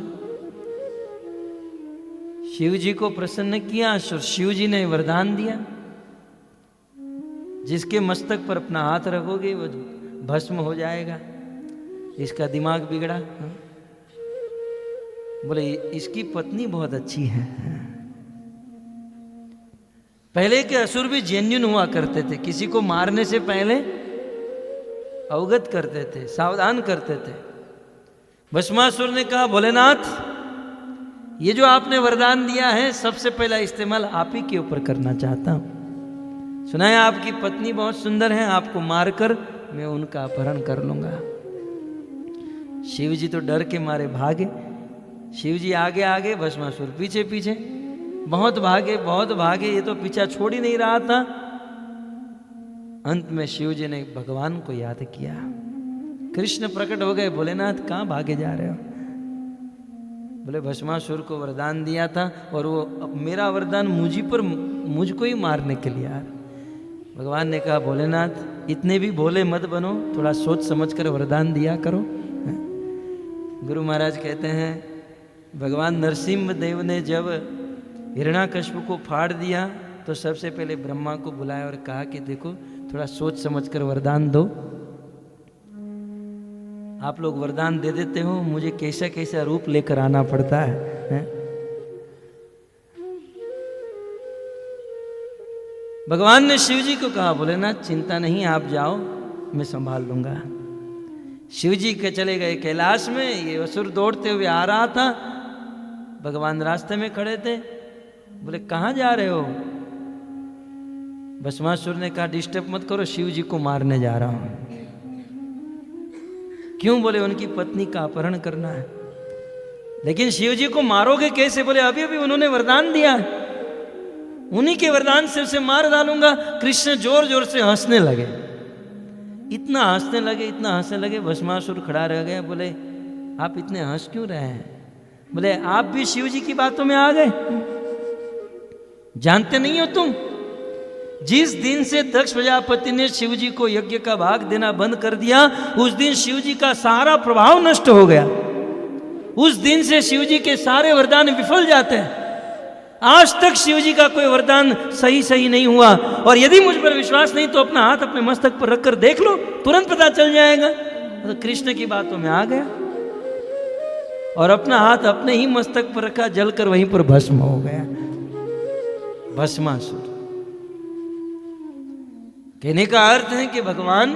Speaker 1: शिव जी को प्रसन्न किया, शिव जी ने वरदान दिया, जिसके मस्तक पर अपना हाथ रखोगे वो भस्म हो जाएगा। इसका दिमाग बिगड़ा, बोले इसकी पत्नी बहुत अच्छी है। पहले के असुर भी जेन्युइन हुआ करते थे, किसी को मारने से पहले अवगत करते थे, सावधान करते थे। भस्मासुर ने कहा भोलेनाथ, ये जो आपने वरदान दिया है सबसे पहला इस्तेमाल आप ही के ऊपर करना चाहता हूं। सुना है आपकी पत्नी बहुत सुंदर है, आपको मारकर मैं उनका अपहरण कर लूंगा। शिव जी तो डर के मारे भागे, शिव जी आगे आगे, भस्मासुर पीछे पीछे। बहुत भागे बहुत भागे, ये तो पीछा छोड़ ही नहीं रहा था। अंत में शिव जी ने भगवान को याद किया, कृष्ण प्रकट हो गए। भोलेनाथ कहाँ भागे जा रहे हो? बोले भस्मासुर को वरदान दिया था और वो अब मेरा वरदान मुझको ही मारने के लिए आ रहा। भगवान ने कहा भोलेनाथ इतने भी भोले मत बनो, थोड़ा सोच समझ कर वरदान दिया करो। गुरु महाराज कहते हैं भगवान नरसिंह देव ने जब हिरण्याकश्यप को फाड़ दिया तो सबसे पहले ब्रह्मा को बुलाया और कहा कि देखो थोड़ा सोच समझ कर वरदान दो। आप लोग वरदान दे देते हो, मुझे कैसा कैसा रूप लेकर आना पड़ता है? भगवान ने शिव जी को कहा भोलेनाथ चिंता नहीं, आप जाओ, मैं संभाल लूंगा। शिव जी के चले गए कैलाश में। ये असुर दौड़ते हुए आ रहा था, भगवान रास्ते में खड़े थे। बोले कहाँ जा रहे हो? भस्मासुर ने कहा डिस्टर्ब मत करो, शिव जी को मारने जा रहा हूं। क्यों? बोले उनकी पत्नी का अपहरण करना है। लेकिन शिव जी को मारोगे कैसे? बोले अभी अभी उन्होंने वरदान दिया है, उन्हीं के वरदान से उसे मार डालूंगा। कृष्ण जोर जोर से हंसने लगे, इतना हंसने लगे, इतना हंसने लगे, भस्मासुर खड़ा रह गया। बोले आप इतने हंस क्यों रहे हैं? बोले आप भी शिव जी की बातों में आ गए, जानते नहीं हो तुम? जिस दिन से दक्ष प्रजापति ने शिव जी को यज्ञ का भाग देना बंद कर दिया, उस दिन शिव जी का सारा प्रभाव नष्ट हो गया। उस दिन से शिव जी के सारे वरदान विफल जाते हैं। आज तक शिव जी का कोई वरदान सही नहीं हुआ। और यदि मुझ पर विश्वास नहीं तो अपना हाथ अपने मस्तक पर रखकर देख लो, तुरंत पता चल जाएगा। तो कृष्ण की बातों में आ गया और अपना हाथ अपने ही मस्तक पर रखा, जलकर वहीं पर भस्म हो गया। भस्मासुर। कहने का अर्थ है कि भगवान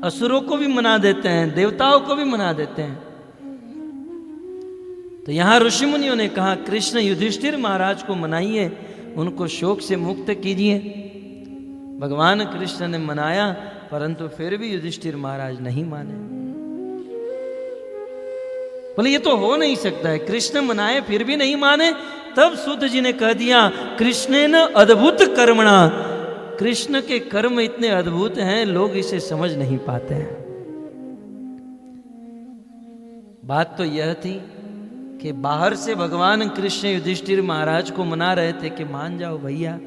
Speaker 1: असुरों को भी मना देते हैं, देवताओं को भी मना देते हैं। तो यहां ऋषि मुनियों ने कहा कृष्ण युधिष्ठिर महाराज को मनाइए, उनको शोक से मुक्त कीजिए। भगवान कृष्ण ने मनाया, परंतु फिर भी युधिष्ठिर महाराज नहीं माने। बोले ये तो हो नहीं सकता है, कृष्ण मनाए फिर भी नहीं माने। तब सूत जी ने कह दिया कृष्णेन अद्भुत कर्मणा, कृष्ण के कर्म इतने अद्भुत हैं, लोग इसे समझ नहीं पाते हैं। बात तो यह थी कि बाहर से भगवान कृष्ण युधिष्ठिर महाराज को मना रहे थे कि मान जाओ भैया,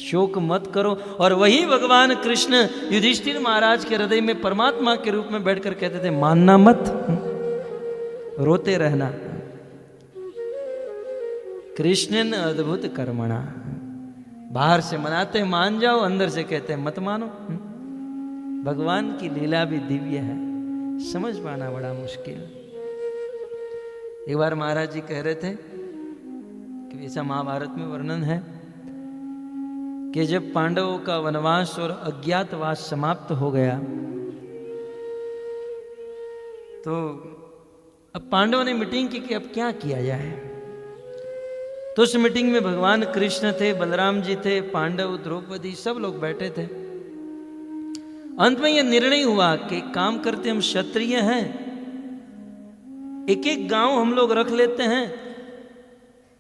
Speaker 1: शोक मत करो। और वही भगवान कृष्ण युधिष्ठिर महाराज के हृदय में परमात्मा के रूप में बैठकर कहते थे मानना मत, रोते रहना। कृष्णन अद्भुत कर्मणा, बाहर से मनाते हैं मान जाओ, अंदर से कहते हैं मत मानो। भगवान की लीला भी दिव्य है, समझ पाना बड़ा मुश्किल। एक बार महाराज जी कह रहे थे कि ऐसा महाभारत में वर्णन है कि जब पांडवों का वनवास और अज्ञातवास समाप्त हो गया तो अब पांडवों ने मीटिंग की कि अब क्या किया जाए। तो उस मीटिंग में भगवान कृष्ण थे, बलराम जी थे, पांडव, द्रौपदी, सब लोग बैठे थे। अंत में यह निर्णय हुआ कि काम करते हम क्षत्रिय हैं, एक एक गांव हम लोग रख लेते हैं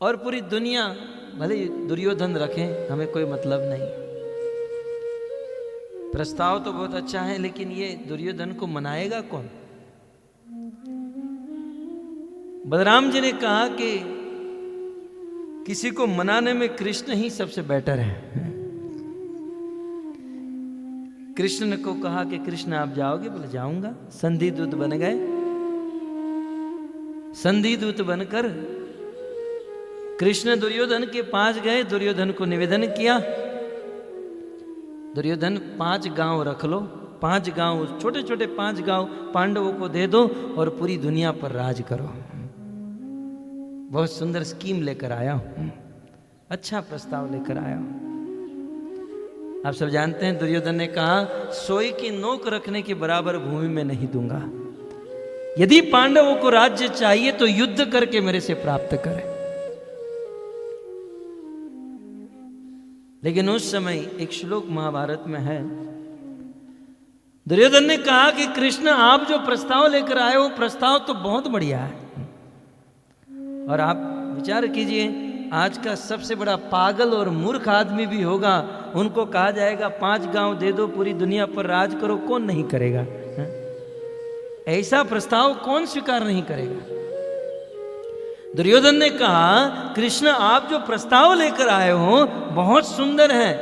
Speaker 1: और पूरी दुनिया भले दुर्योधन रखें, हमें कोई मतलब नहीं। प्रस्ताव तो बहुत अच्छा है, लेकिन ये दुर्योधन को मनाएगा कौन? बलराम जी ने कहा कि किसी को मनाने में कृष्ण ही सबसे बेटर है। कृष्ण ने को कहा कि कृष्ण आप जाओगे? बोले जाऊंगा। संधि दूत बन गए। संधि दूत बनकर कृष्ण दुर्योधन के पास गए, दुर्योधन को निवेदन किया, दुर्योधन 5 गांव रख लो, 5 गांव, छोटे छोटे 5 गांव पांडवों को दे दो और पूरी दुनिया पर राज करो। बहुत सुंदर स्कीम लेकर आया हूं, अच्छा प्रस्ताव लेकर आया हूं। आप सब जानते हैं दुर्योधन ने कहा सोई की नोक रखने के बराबर भूमि में नहीं दूंगा। यदि पांडवों को राज्य चाहिए तो युद्ध करके मेरे से प्राप्त करें। लेकिन उस समय एक श्लोक महाभारत में है, दुर्योधन ने कहा कि कृष्ण आप जो प्रस्ताव लेकर आए हो प्रस्ताव तो बहुत बढ़िया है, और आप विचार कीजिए आज का सबसे बड़ा पागल और मूर्ख आदमी भी होगा, उनको कहा जाएगा 5 गांव दे दो, पूरी दुनिया पर राज करो, कौन नहीं करेगा? है? ऐसा प्रस्ताव कौन स्वीकार नहीं करेगा? दुर्योधन ने कहा कृष्ण आप जो प्रस्ताव लेकर आए हो बहुत सुंदर है,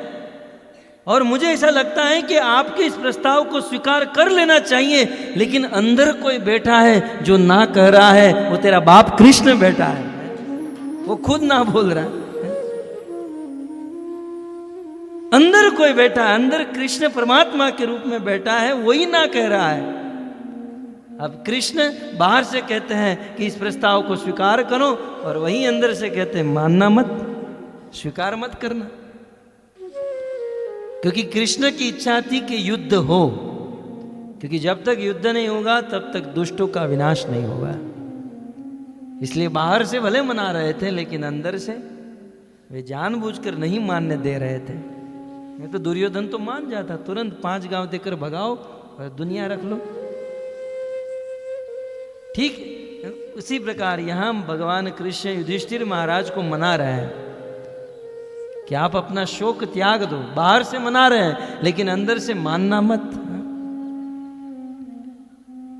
Speaker 1: और मुझे ऐसा लगता है कि आपके इस प्रस्ताव को स्वीकार कर लेना चाहिए, लेकिन अंदर कोई बैठा है जो ना कह रहा है, वो तेरा बाप कृष्ण बैठा है, वो खुद ना बोल रहा है। अंदर कोई बैठा है, अंदर कृष्ण परमात्मा के रूप में बैठा है, वही ना कह रहा है। अब कृष्ण बाहर से कहते हैं कि इस प्रस्ताव को स्वीकार करो, और वही अंदर से कहते हैं मानना मत, स्वीकार मत करना। क्योंकि कृष्ण की इच्छा थी कि युद्ध हो, क्योंकि जब तक युद्ध नहीं होगा तब तक दुष्टों का विनाश नहीं होगा। इसलिए बाहर से भले मना रहे थे, लेकिन अंदर से वे जानबूझकर नहीं मानने दे रहे थे। नहीं तो दुर्योधन तो मान जाता, तुरंत 5 गांव देकर भगाओ और दुनिया रख लो। ठीक उसी प्रकार यहां भगवान कृष्ण युधिष्ठिर महाराज को मना रहे हैं कि आप अपना शोक त्याग दो। बाहर से मना रहे हैं लेकिन अंदर से मानना मत।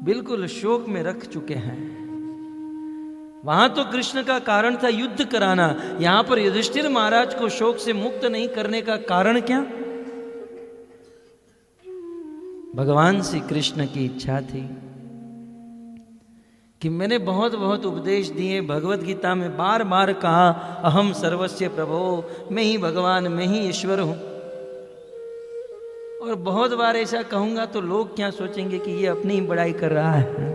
Speaker 1: बिल्कुल शोक में रख चुके हैं। वहां तो कृष्ण का कारण था युद्ध कराना, यहां पर युधिष्ठिर महाराज को शोक से मुक्त नहीं करने का कारण क्या? भगवान श्री कृष्ण की इच्छा थी कि मैंने बहुत बहुत उपदेश दिए, भगवत गीता में बार बार कहा अहम सर्वस्य प्रभो, मैं ही भगवान, मैं ही ईश्वर हूं, और बहुत बार ऐसा कहूंगा तो लोग क्या सोचेंगे कि ये अपनी ही बड़ाई कर रहा है।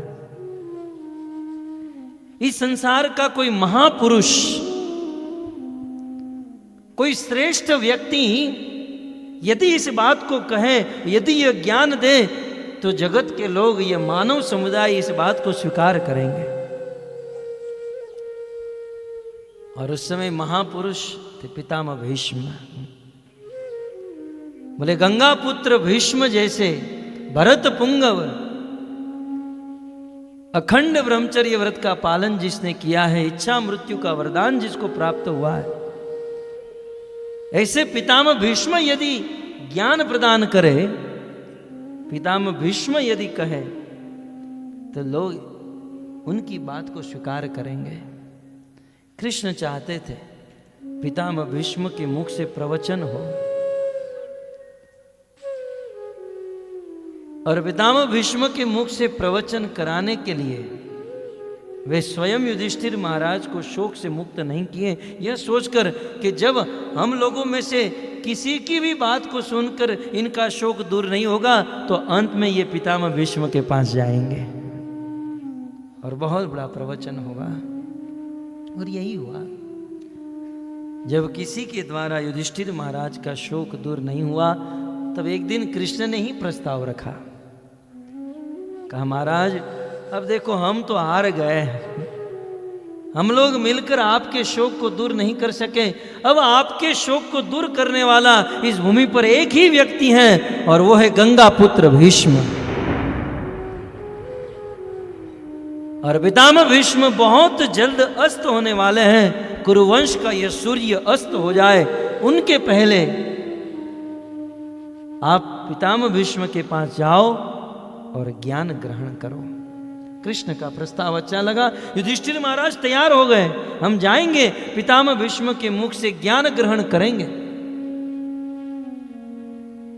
Speaker 1: इस संसार का कोई महापुरुष, कोई श्रेष्ठ व्यक्ति यदि इस बात को कहे, यदि यह ज्ञान दे, तो जगत के लोग, ये मानव समुदाय इस बात को स्वीकार करेंगे। और उस समय महापुरुष थे पितामह भीष्म। बोले गंगा पुत्र भीष्म जैसे भरत पुंगव, अखंड ब्रह्मचर्य व्रत का पालन जिसने किया है, इच्छा मृत्यु का वरदान जिसको प्राप्त हुआ है, ऐसे पितामह भीष्म यदि ज्ञान प्रदान करे, पितामह भीष्म यदि कहे, तो लोग उनकी बात को स्वीकार करेंगे। कृष्ण चाहते थे पितामह भीष्म के मुख से प्रवचन हो, और पितामह भीष्म के मुख से प्रवचन कराने के लिए वे स्वयं युधिष्ठिर महाराज को शोक से मुक्त नहीं किए, यह सोचकर कि जब हम लोगों में से किसी की भी बात को सुनकर इनका शोक दूर नहीं होगा तो अंत में ये पितामह भीष्म के पास जाएंगे और बहुत बड़ा प्रवचन होगा। और यही हुआ। जब किसी के द्वारा युधिष्ठिर महाराज का शोक दूर नहीं हुआ, तब एक दिन कृष्ण ने ही प्रस्ताव रखा। कहा महाराज अब देखो हम तो हार गए, हम लोग मिलकर आपके शोक को दूर नहीं कर सके। अब आपके शोक को दूर करने वाला इस भूमि पर एक ही व्यक्ति है, और वो है गंगा पुत्र भीष्म। और पितामह भीष्म बहुत जल्द अस्त होने वाले हैं। कुरुवंश का यह सूर्य अस्त हो जाए उनके पहले आप पितामह भीष्म के पास जाओ और ज्ञान ग्रहण करो। कृष्ण का प्रस्ताव अच्छा लगा। युधिष्ठिर महाराज तैयार हो गए, हम जाएंगे, पितामह भीष्म के मुख से ज्ञान ग्रहण करेंगे।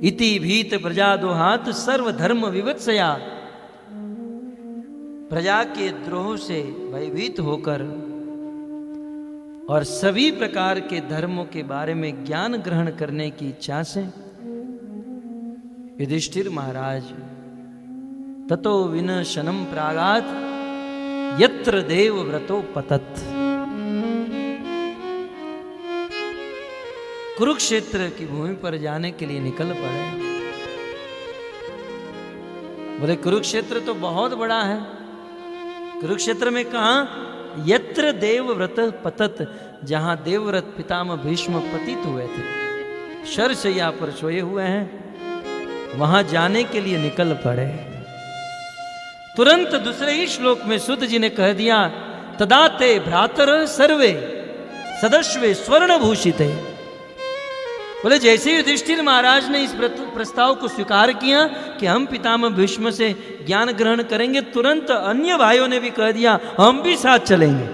Speaker 1: इति भीत प्रजा दोहात सर्वधर्म विवत्सया। प्रजा के द्रोह से भयभीत होकर और सभी प्रकार के धर्मों के बारे में ज्ञान ग्रहण करने की इच्छा से युधिष्ठिर महाराज ततो विनशनम प्रागात यत्र देव व्रतो पतत, कुरुक्षेत्र की भूमि पर जाने के लिए निकल पड़े। बोले कुरुक्षेत्र तो बहुत बड़ा है। कुरुक्षेत्र में कहा यत्र देवव्रत पतत, जहां देवव्रत पितामह भीष्म पतित हुए थे, शरशैया पर सोए हुए हैं, वहां जाने के लिए निकल पड़े। तुरंत दूसरे ही श्लोक में सुत जी ने कह दिया तदा ते भ्रातर सर्वे सदस्वे स्वर्ण भूषिते। बोले जैसे युधिष्ठिर महाराज ने इस प्रस्ताव को स्वीकार किया कि हम पितामह भीष्म से ज्ञान ग्रहण करेंगे, तुरंत अन्य भाइयों ने भी कह दिया हम भी साथ चलेंगे।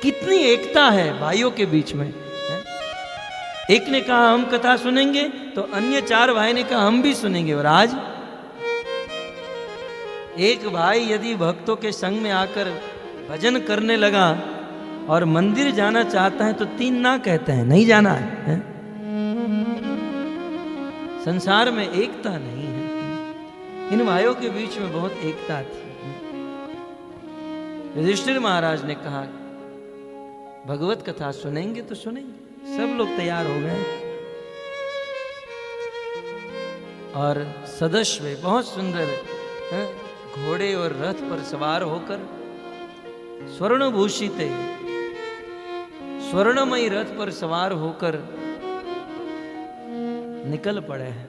Speaker 1: कितनी एकता है भाइयों के बीच में। एक ने कहा हम कथा सुनेंगे, तो अन्य 4 भाई ने कहा हम भी सुनेंगे। और आज एक भाई यदि भक्तों के संग में आकर भजन करने लगा और मंदिर जाना चाहता है तो 3 ना कहते हैं, नहीं जाना है। संसार में एकता नहीं है। इन भाइयों के बीच में बहुत एकता थी। युधिष्ठिर महाराज ने कहा भगवत कथा सुनेंगे तो सुनेंगे। सब लोग तैयार हो गए और सदस्व बहुत सुंदर घोड़े और रथ पर सवार होकर स्वर्णभूषित स्वर्णमयी रथ पर सवार होकर निकल पड़े हैं।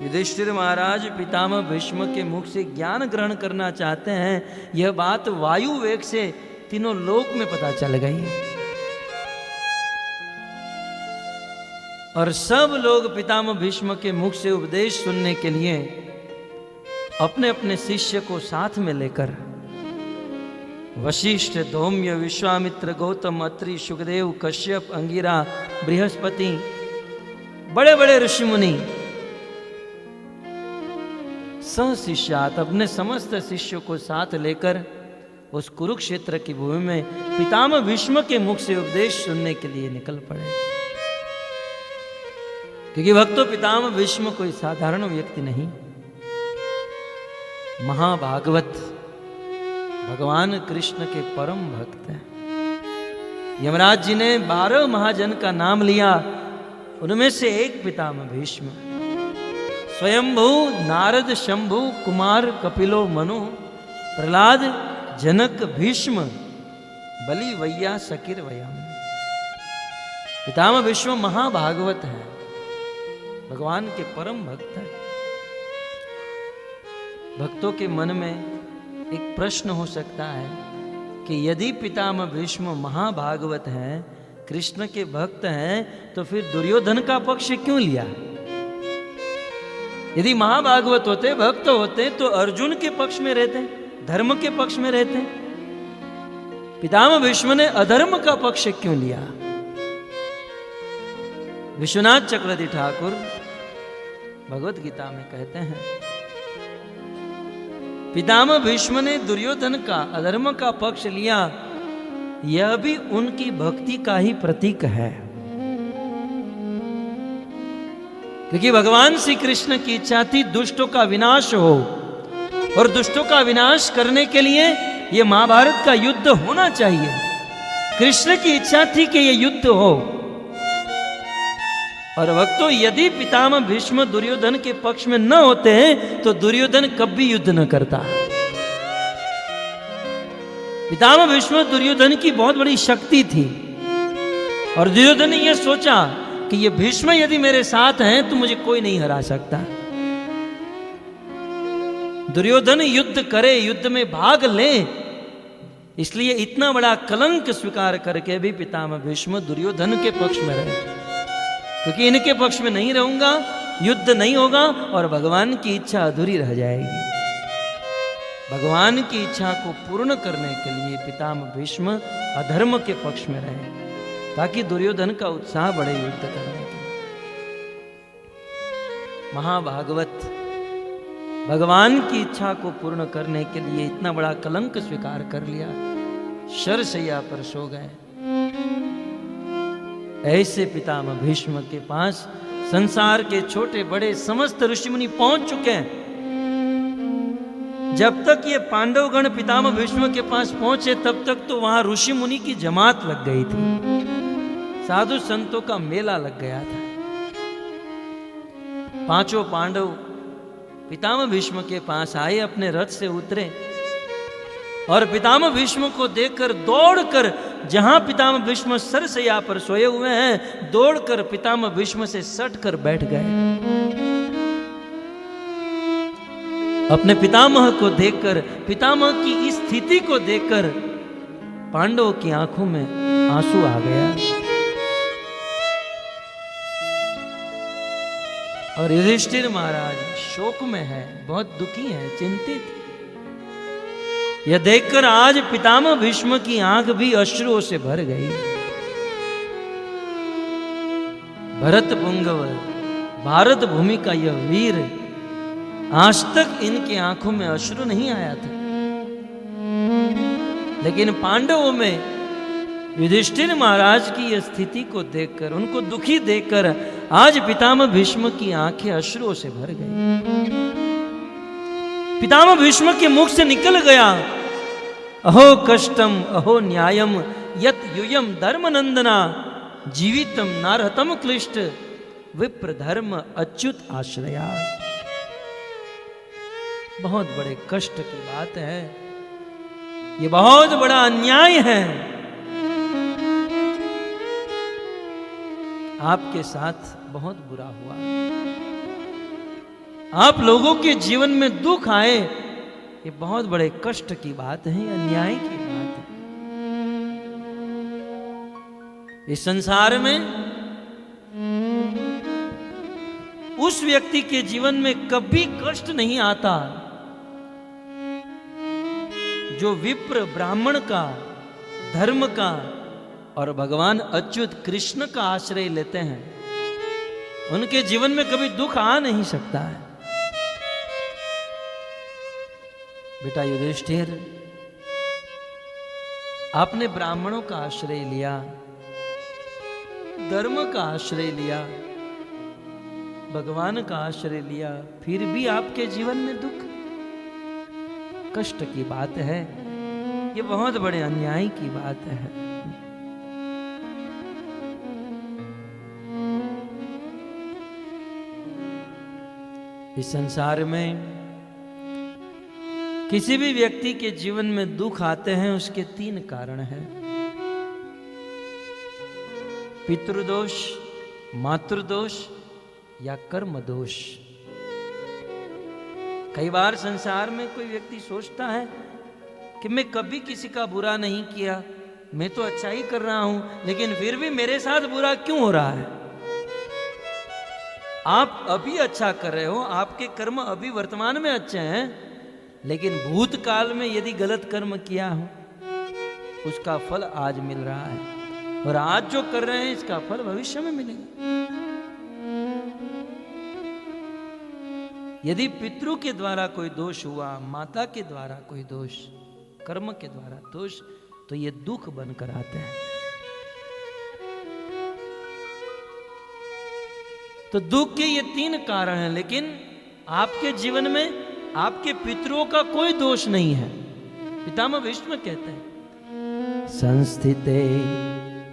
Speaker 1: युधिष्ठिर महाराज पितामह भीष्म के मुख से ज्ञान ग्रहण करना चाहते हैं। यह बात वायु वेग से तीनों लोक में पता चल गई और सब लोग पितामह भीष्म के मुख से उपदेश सुनने के लिए अपने अपने शिष्य को साथ में लेकर वशिष्ठ, धौम्य, विश्वामित्र, गौतम, अत्रि, सुखदेव, कश्यप, अंगिरा, बृहस्पति, बड़े बड़े ऋषि मुनि सहशिष्यात अपने समस्त शिष्यों को साथ लेकर उस कुरुक्षेत्र की भूमि में पितामह भीष्म के मुख से उपदेश सुनने के लिए निकल पड़े। क्योंकि भक्तों पितामह भीष्म कोई साधारण व्यक्ति नहीं, महाभागवत भगवान कृष्ण के परम भक्त हैं। यमराज जी ने 12 महाजन का नाम लिया, उनमें से एक पितामह भीष्म। स्वयंभू, नारद, शंभु, कुमार, कपिलो, मनु, प्रहलाद, जनक, भीष्म, बलि, वैया, सकिर, वयम। पितामह भीष्म महाभागवत है, भगवान के परम भक्त है। भक्तों के मन में एक प्रश्न हो सकता है कि यदि पितामह भीष्म महाभागवत हैं, कृष्ण के भक्त हैं, तो फिर दुर्योधन का पक्ष क्यों लिया? यदि महाभागवत होते, भक्त होते, तो अर्जुन के पक्ष में रहते, धर्म के पक्ष में रहते। पितामह भीष्म ने अधर्म का पक्ष क्यों लिया? विश्वनाथ चक्रवर्ती ठाकुर भगवत गीता में कहते हैं पितामह भीष्म ने दुर्योधन का, अधर्म का पक्ष लिया, यह भी उनकी भक्ति का ही प्रतीक है। क्योंकि भगवान श्री कृष्ण की इच्छा थी दुष्टों का विनाश हो, और दुष्टों का विनाश करने के लिए ये महाभारत का युद्ध होना चाहिए। कृष्ण की इच्छा थी कि ये युद्ध हो। और भक्तों, यदि पितामह भीष्म दुर्योधन के पक्ष में न होते हैं तो दुर्योधन कभी युद्ध न करता। पितामह भीष्म दुर्योधन की बहुत बड़ी शक्ति थी और दुर्योधन ने यह सोचा कि ये भीष्म यदि मेरे साथ हैं तो मुझे कोई नहीं हरा सकता। दुर्योधन युद्ध करे, युद्ध में भाग ले, इसलिए इतना बड़ा कलंक स्वीकार करके भी पितामह भीष्म दुर्योधन के पक्ष में रहे, क्योंकि इनके पक्ष में नहीं रहूंगा, युद्ध नहीं होगा और भगवान की इच्छा अधूरी रह जाएगी। भगवान की इच्छा को पूर्ण करने के लिए पितामह भीष्म अधर्म के पक्ष में रहे, ताकि दुर्योधन का उत्साह बढ़े युद्ध करने के। महाभागवत भगवान की इच्छा को पूर्ण करने के लिए इतना बड़ा कलंक स्वीकार कर लिया, शरशैया पर सो गए। ऐसे पितामह भीष्म के पास संसार के छोटे बड़े समस्त ऋषि मुनि पहुंच चुके हैं। जब तक ये पांडवगण पितामह भीष्म के पास पहुंचे तब तक तो वहां ऋषि मुनि की जमात लग गई थी, साधु संतों का मेला लग गया था। पांचों पांडव पितामह भीष्म के पास आए, अपने रथ से उतरे और पितामह भीष्म को देखकर दौड़कर, जहां पितामह भीष्म सरसैया पर सोए हुए हैं, दौड़कर पितामह भीष्म से सटकर बैठ गए। अपने पितामह को देखकर, पितामह की इस स्थिति को देखकर पांडवों की आंखों में आंसू आ गया और युधिष्ठिर महाराज शोक में है, बहुत दुखी है, चिंतित। यह देखकर आज पितामह भीष्म की आंख भी अश्रुओं से भर गई। भरत पुंगव, भारत भूमि का यह वीर, आज तक इनकी आंखों में अश्रु नहीं आया था, लेकिन पांडवों में युधिष्ठिर महाराज की यह स्थिति को देखकर, उनको दुखी देखकर आज पितामह भीष्म की आंखें अश्रुओं से भर गई। पितामह भीष्म के मुख से निकल गया, अहो कष्टम अहो न्यायम यत यूयम धर्मनंदना जीवितम नारहतम क्लिष्ट विप्र धर्म अच्युत आश्रया। बहुत बड़े कष्ट की बात है, ये बहुत बड़ा अन्याय है। आपके साथ बहुत बुरा हुआ, आप लोगों के जीवन में दुख आए, ये बहुत बड़े कष्ट की बात है, अन्याय की बात है। इस संसार में उस व्यक्ति के जीवन में कभी कष्ट नहीं आता जो विप्र ब्राह्मण का, धर्म का और भगवान अच्युत कृष्ण का आश्रय लेते हैं। उनके जीवन में कभी दुख आ नहीं सकता है। बेटा युधिष्ठिर, आपने ब्राह्मणों का आश्रय लिया, धर्म का आश्रय लिया, भगवान का आश्रय लिया, फिर भी आपके जीवन में दुख, कष्ट की बात है, ये बहुत बड़े अन्याय की बात है। इस संसार में किसी भी व्यक्ति के जीवन में दुख आते हैं, उसके 3 कारण हैं। पितृदोष, मातृदोष या कर्म दोष। कई बार संसार में कोई व्यक्ति सोचता है कि मैं कभी किसी का बुरा नहीं किया, मैं तो अच्छा ही कर रहा हूं, लेकिन फिर भी मेरे साथ बुरा क्यों हो रहा है। आप अभी अच्छा कर रहे हो, आपके कर्म अभी वर्तमान में अच्छे हैं, लेकिन भूतकाल में यदि गलत कर्म किया हो, उसका फल आज मिल रहा है, और आज जो कर रहे हैं इसका फल भविष्य में मिलेगा। यदि पितृ के द्वारा कोई दोष हुआ, माता के द्वारा कोई दोष, कर्म के द्वारा दोष, तो ये दुख बनकर आते हैं। तो दुख के ये 3 कारण हैं, लेकिन आपके जीवन में आपके पितरों का कोई दोष नहीं है, पितामह भीष्म कहते हैं, संस्थिते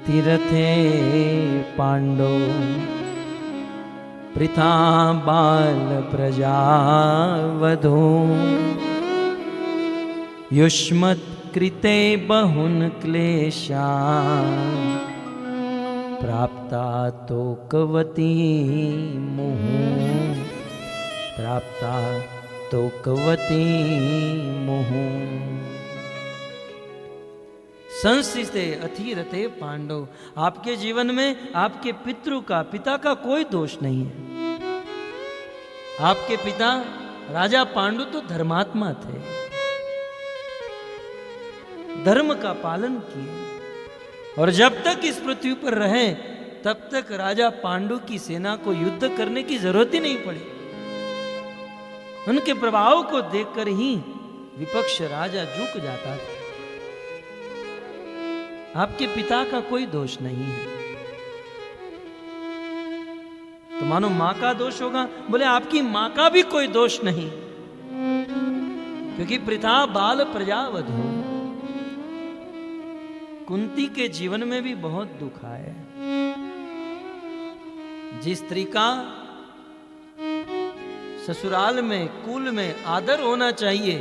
Speaker 1: तीर्थे पांडो पृथा बाल प्रजा वधो युष्मत् कृते बहुन क्लेशा प्राप्ता तोकवती मुहु प्राप्ता तोकवती मुहु। संस्थिते अथिरते पांडव, आपके जीवन में आपके पिता का कोई दोष नहीं है। आपके पिता राजा पांडु तो धर्मात्मा थे, धर्म का पालन किए, और जब तक इस पृथ्वी पर रहे तब तक राजा पांडु की सेना को युद्ध करने की जरूरत ही नहीं पड़ी। उनके प्रभाव को देखकर ही विपक्ष राजा झुक जाता था। आपके पिता का कोई दोष नहीं है। तो मानो मां का दोष होगा, बोले आपकी मां का भी कोई दोष नहीं, क्योंकि पृथा बाल प्रजावधू। कुंती के जीवन में भी बहुत दुख आया। जिस स्त्री का ससुराल में कुल में आदर होना चाहिए,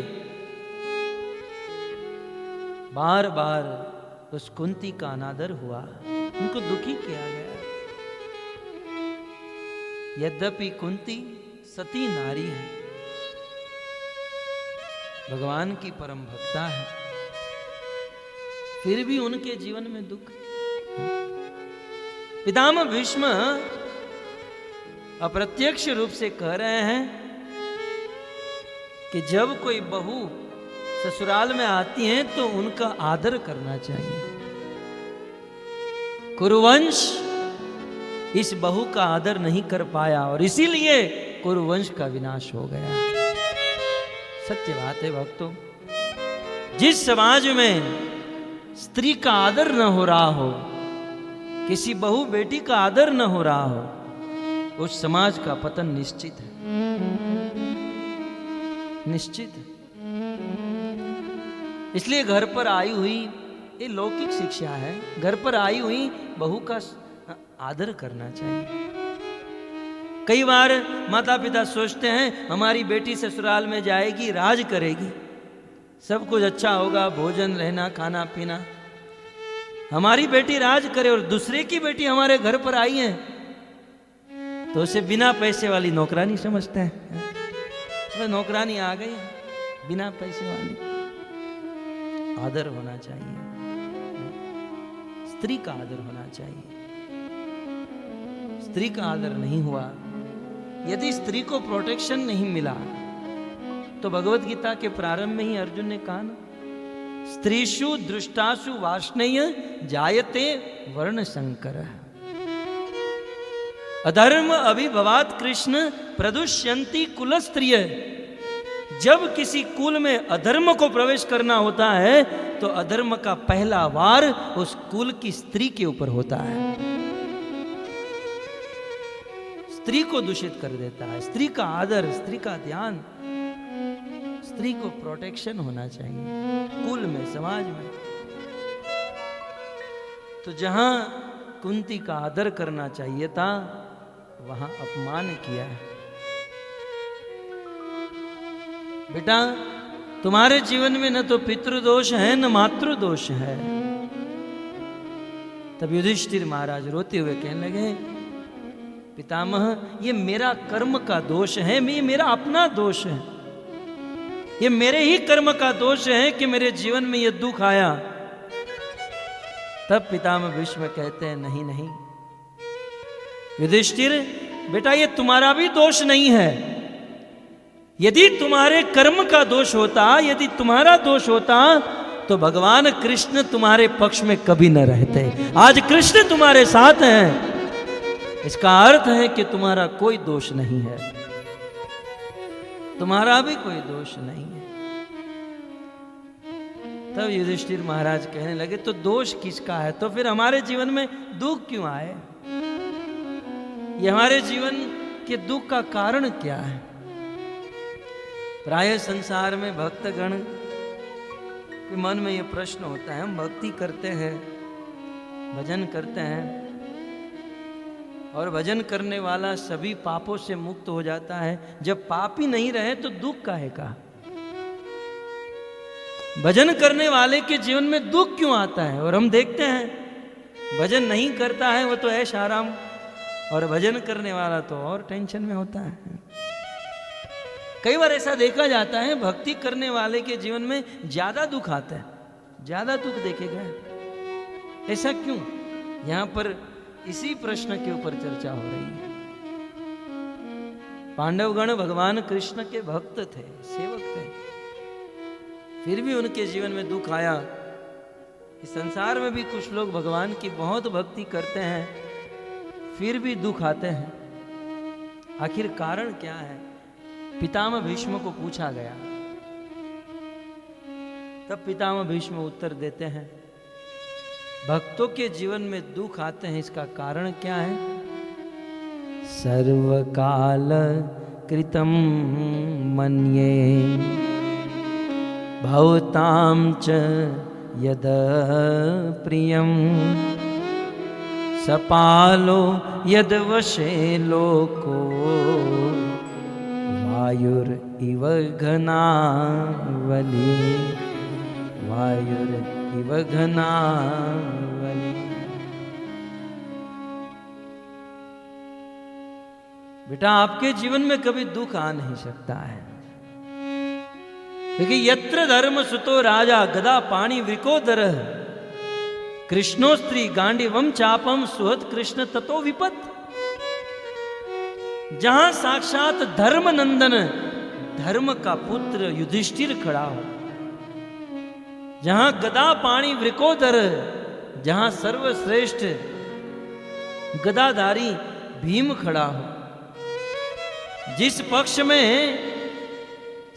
Speaker 1: बार बार उस कुंती का अनादर हुआ, उनको दुखी किया गया। यद्यपि कुंती सती नारी है, भगवान की परम भक्ता है, फिर भी उनके जीवन में दुख। पितामह भीष्म अप्रत्यक्ष रूप से कह रहे हैं कि जब कोई बहू ससुराल में आती हैं तो उनका आदर करना चाहिए। कुरुवंश इस बहू का आदर नहीं कर पाया और इसीलिए कुरुवंश का विनाश हो गया। सत्य बात है भक्तों, जिस समाज में स्त्री का आदर न हो रहा हो, किसी बहू बेटी का आदर न हो रहा हो, उस समाज का पतन निश्चित है, निश्चित है। इसलिए घर पर आई हुई, ये लौकिक शिक्षा है, घर पर आई हुई बहू का आदर करना चाहिए। कई बार माता पिता सोचते हैं हमारी बेटी ससुराल में जाएगी, राज करेगी, सब कुछ अच्छा होगा, भोजन रहना खाना पीना, हमारी बेटी राज करे, और दूसरे की बेटी हमारे घर पर आई है तो उसे बिना पैसे वाली नौकरानी समझते हैं। तो नौकरानी आ गई बिना पैसे वाली। आदर होना चाहिए, स्त्री का आदर होना चाहिए। स्त्री का आदर नहीं हुआ, यदि स्त्री को प्रोटेक्शन नहीं मिला, तो भगवत गीता के प्रारंभ में ही अर्जुन ने कहा ना, स्त्रीषु दृष्टासु वार्ष्णेय जायते वर्ण संकर अधर्म अभिभवात कृष्ण प्रदुष्यंती कुलस्त्रिय। जब किसी कुल में अधर्म को प्रवेश करना होता है तो अधर्म का पहला वार उस कुल की स्त्री के ऊपर होता है, स्त्री को दूषित कर देता है। स्त्री का आदर, स्त्री का ध्यान, स्त्री को प्रोटेक्शन होना चाहिए कुल में, समाज में। तो जहां कुंती का आदर करना चाहिए था, वहां अपमान किया है। बेटा, तुम्हारे जीवन में न तो पितृदोष है न मातृदोष है। तब युधिष्ठिर महाराज रोते हुए कहने लगे, पितामह ये मेरा कर्म का दोष है, ये मेरा अपना दोष है, ये मेरे ही कर्म का दोष है कि मेरे जीवन में ये दुख आया। तब पितामह भीष्म कहते हैं, नहीं नहीं युधिष्ठिर बेटा, ये तुम्हारा भी दोष नहीं है। यदि तुम्हारे कर्म का दोष होता, यदि तुम्हारा दोष होता, तो भगवान कृष्ण तुम्हारे पक्ष में कभी न रहते। आज कृष्ण तुम्हारे साथ हैं, इसका अर्थ है कि तुम्हारा कोई दोष नहीं है, तुम्हारा भी कोई दोष नहीं है। तब युधिष्ठिर महाराज कहने लगे, तो दोष किसका है? तो फिर हमारे जीवन में दुख क्यों आए? ये हमारे जीवन के दुख का कारण क्या है? प्राय संसार में भक्तगण कि मन में ये प्रश्न होता है, हम भक्ति करते हैं, भजन करते हैं, और भजन करने वाला सभी पापों से मुक्त हो जाता है। जब पाप ही नहीं रहे तो दुख काहे का? भजन करने वाले के जीवन में दुख क्यों आता है? और हम देखते हैं भजन नहीं करता है वो तो ऐश आराम, और भजन करने वाला तो और टेंशन में होता है। कई बार ऐसा देखा जाता है भक्ति करने वाले के जीवन में ज्यादा दुख आता है, ज्यादा दुख देखे गए। ऐसा क्यों? यहां पर इसी प्रश्न के ऊपर चर्चा हो रही है। पांडवगण भगवान कृष्ण के भक्त थे, सेवक थे, फिर भी उनके जीवन में दुख आया। इस संसार में भी कुछ लोग भगवान की बहुत भक्ति करते हैं, फिर भी दुख आते हैं। आखिर कारण क्या है? पितामह भीष्म को पूछा गया, तब पितामह भीष्म उत्तर देते हैं, भक्तों के जीवन में दुख आते हैं, इसका कारण क्या है? सर्वकाल कृतं मन्ये भवतां च यद प्रियं सपालो यद वशे लोको वायुर इव घनावली, वायुर इव घनावली। बेटा, आपके जीवन में कभी दुख आ नहीं सकता है, क्योंकि यत्र धर्म सुतो राजा गदा पाणी वृकोदर कृष्णोस्त्री गांडीवम चापम सुहत कृष्ण ततो विपत। जहां साक्षात धर्म नंदन धर्म का पुत्र युधिष्ठिर खड़ा हो, जहां गदा पाणी वृकोदर, जहां सर्वश्रेष्ठ गदाधारी भीम खड़ा हो, जिस पक्ष में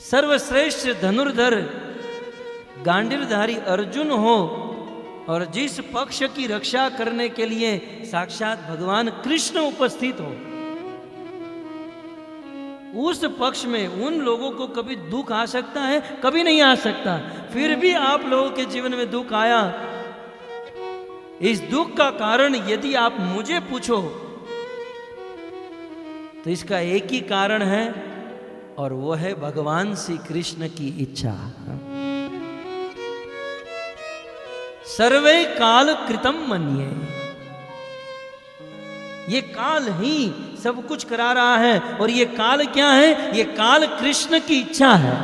Speaker 1: सर्वश्रेष्ठ धनुर्धर गांडीवधारी अर्जुन हो, और जिस पक्ष की रक्षा करने के लिए साक्षात भगवान कृष्ण उपस्थित हो, उस पक्ष में उन लोगों को कभी दुख आ सकता है? कभी नहीं आ सकता। फिर भी आप लोगों के जीवन में दुख आया। इस दुख का कारण यदि आप मुझे पूछो तो इसका एक ही कारण है, और वो है भगवान श्री कृष्ण की इच्छा। सर्वे काल कृतं मन्ये, ये काल ही सब कुछ करा रहा है। और ये काल क्या है? ये काल कृष्ण की इच्छा है।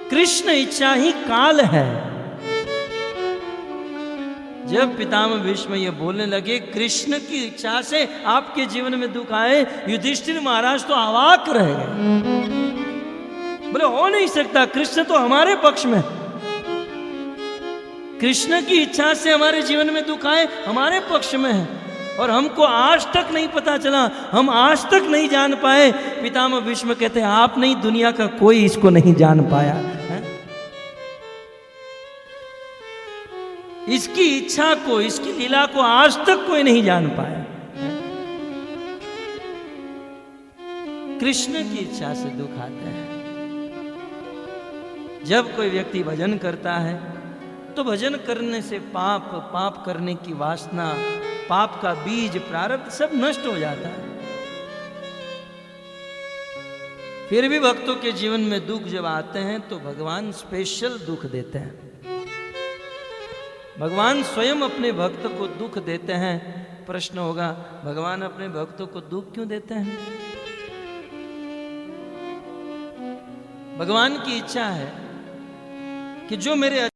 Speaker 1: कृष्ण इच्छा ही काल है। जब पितामह भीष्म ये बोलने लगे कृष्ण की इच्छा से आपके जीवन में दुख आए, युधिष्ठिर महाराज तो अवाक रह गए। बोले हो नहीं सकता, कृष्ण तो हमारे पक्ष में, कृष्ण की इच्छा से हमारे जीवन में दुख आए, हमारे पक्ष में है, और हमको आज तक नहीं पता चला, हम आज तक नहीं जान पाए। पितामह भीष्म कहते हैं आप नहीं, दुनिया का कोई इसको नहीं जान पाया है? इसकी इच्छा को, इसकी लीला को आज तक कोई नहीं जान पाया है? कृष्ण की इच्छा से दुख आता है। जब कोई व्यक्ति भजन करता है तो भजन करने से पाप करने की वासना, पाप का बीज, प्रारब्ध सब नष्ट हो जाता है। फिर भी भक्तों के जीवन में दुख जब आते हैं तो भगवान स्पेशल दुख देते हैं। भगवान स्वयं अपने भक्त को दुख देते हैं। प्रश्न होगा, भगवान अपने भक्तों को दुख क्यों देते हैं? भगवान की इच्छा है कि जो मेरे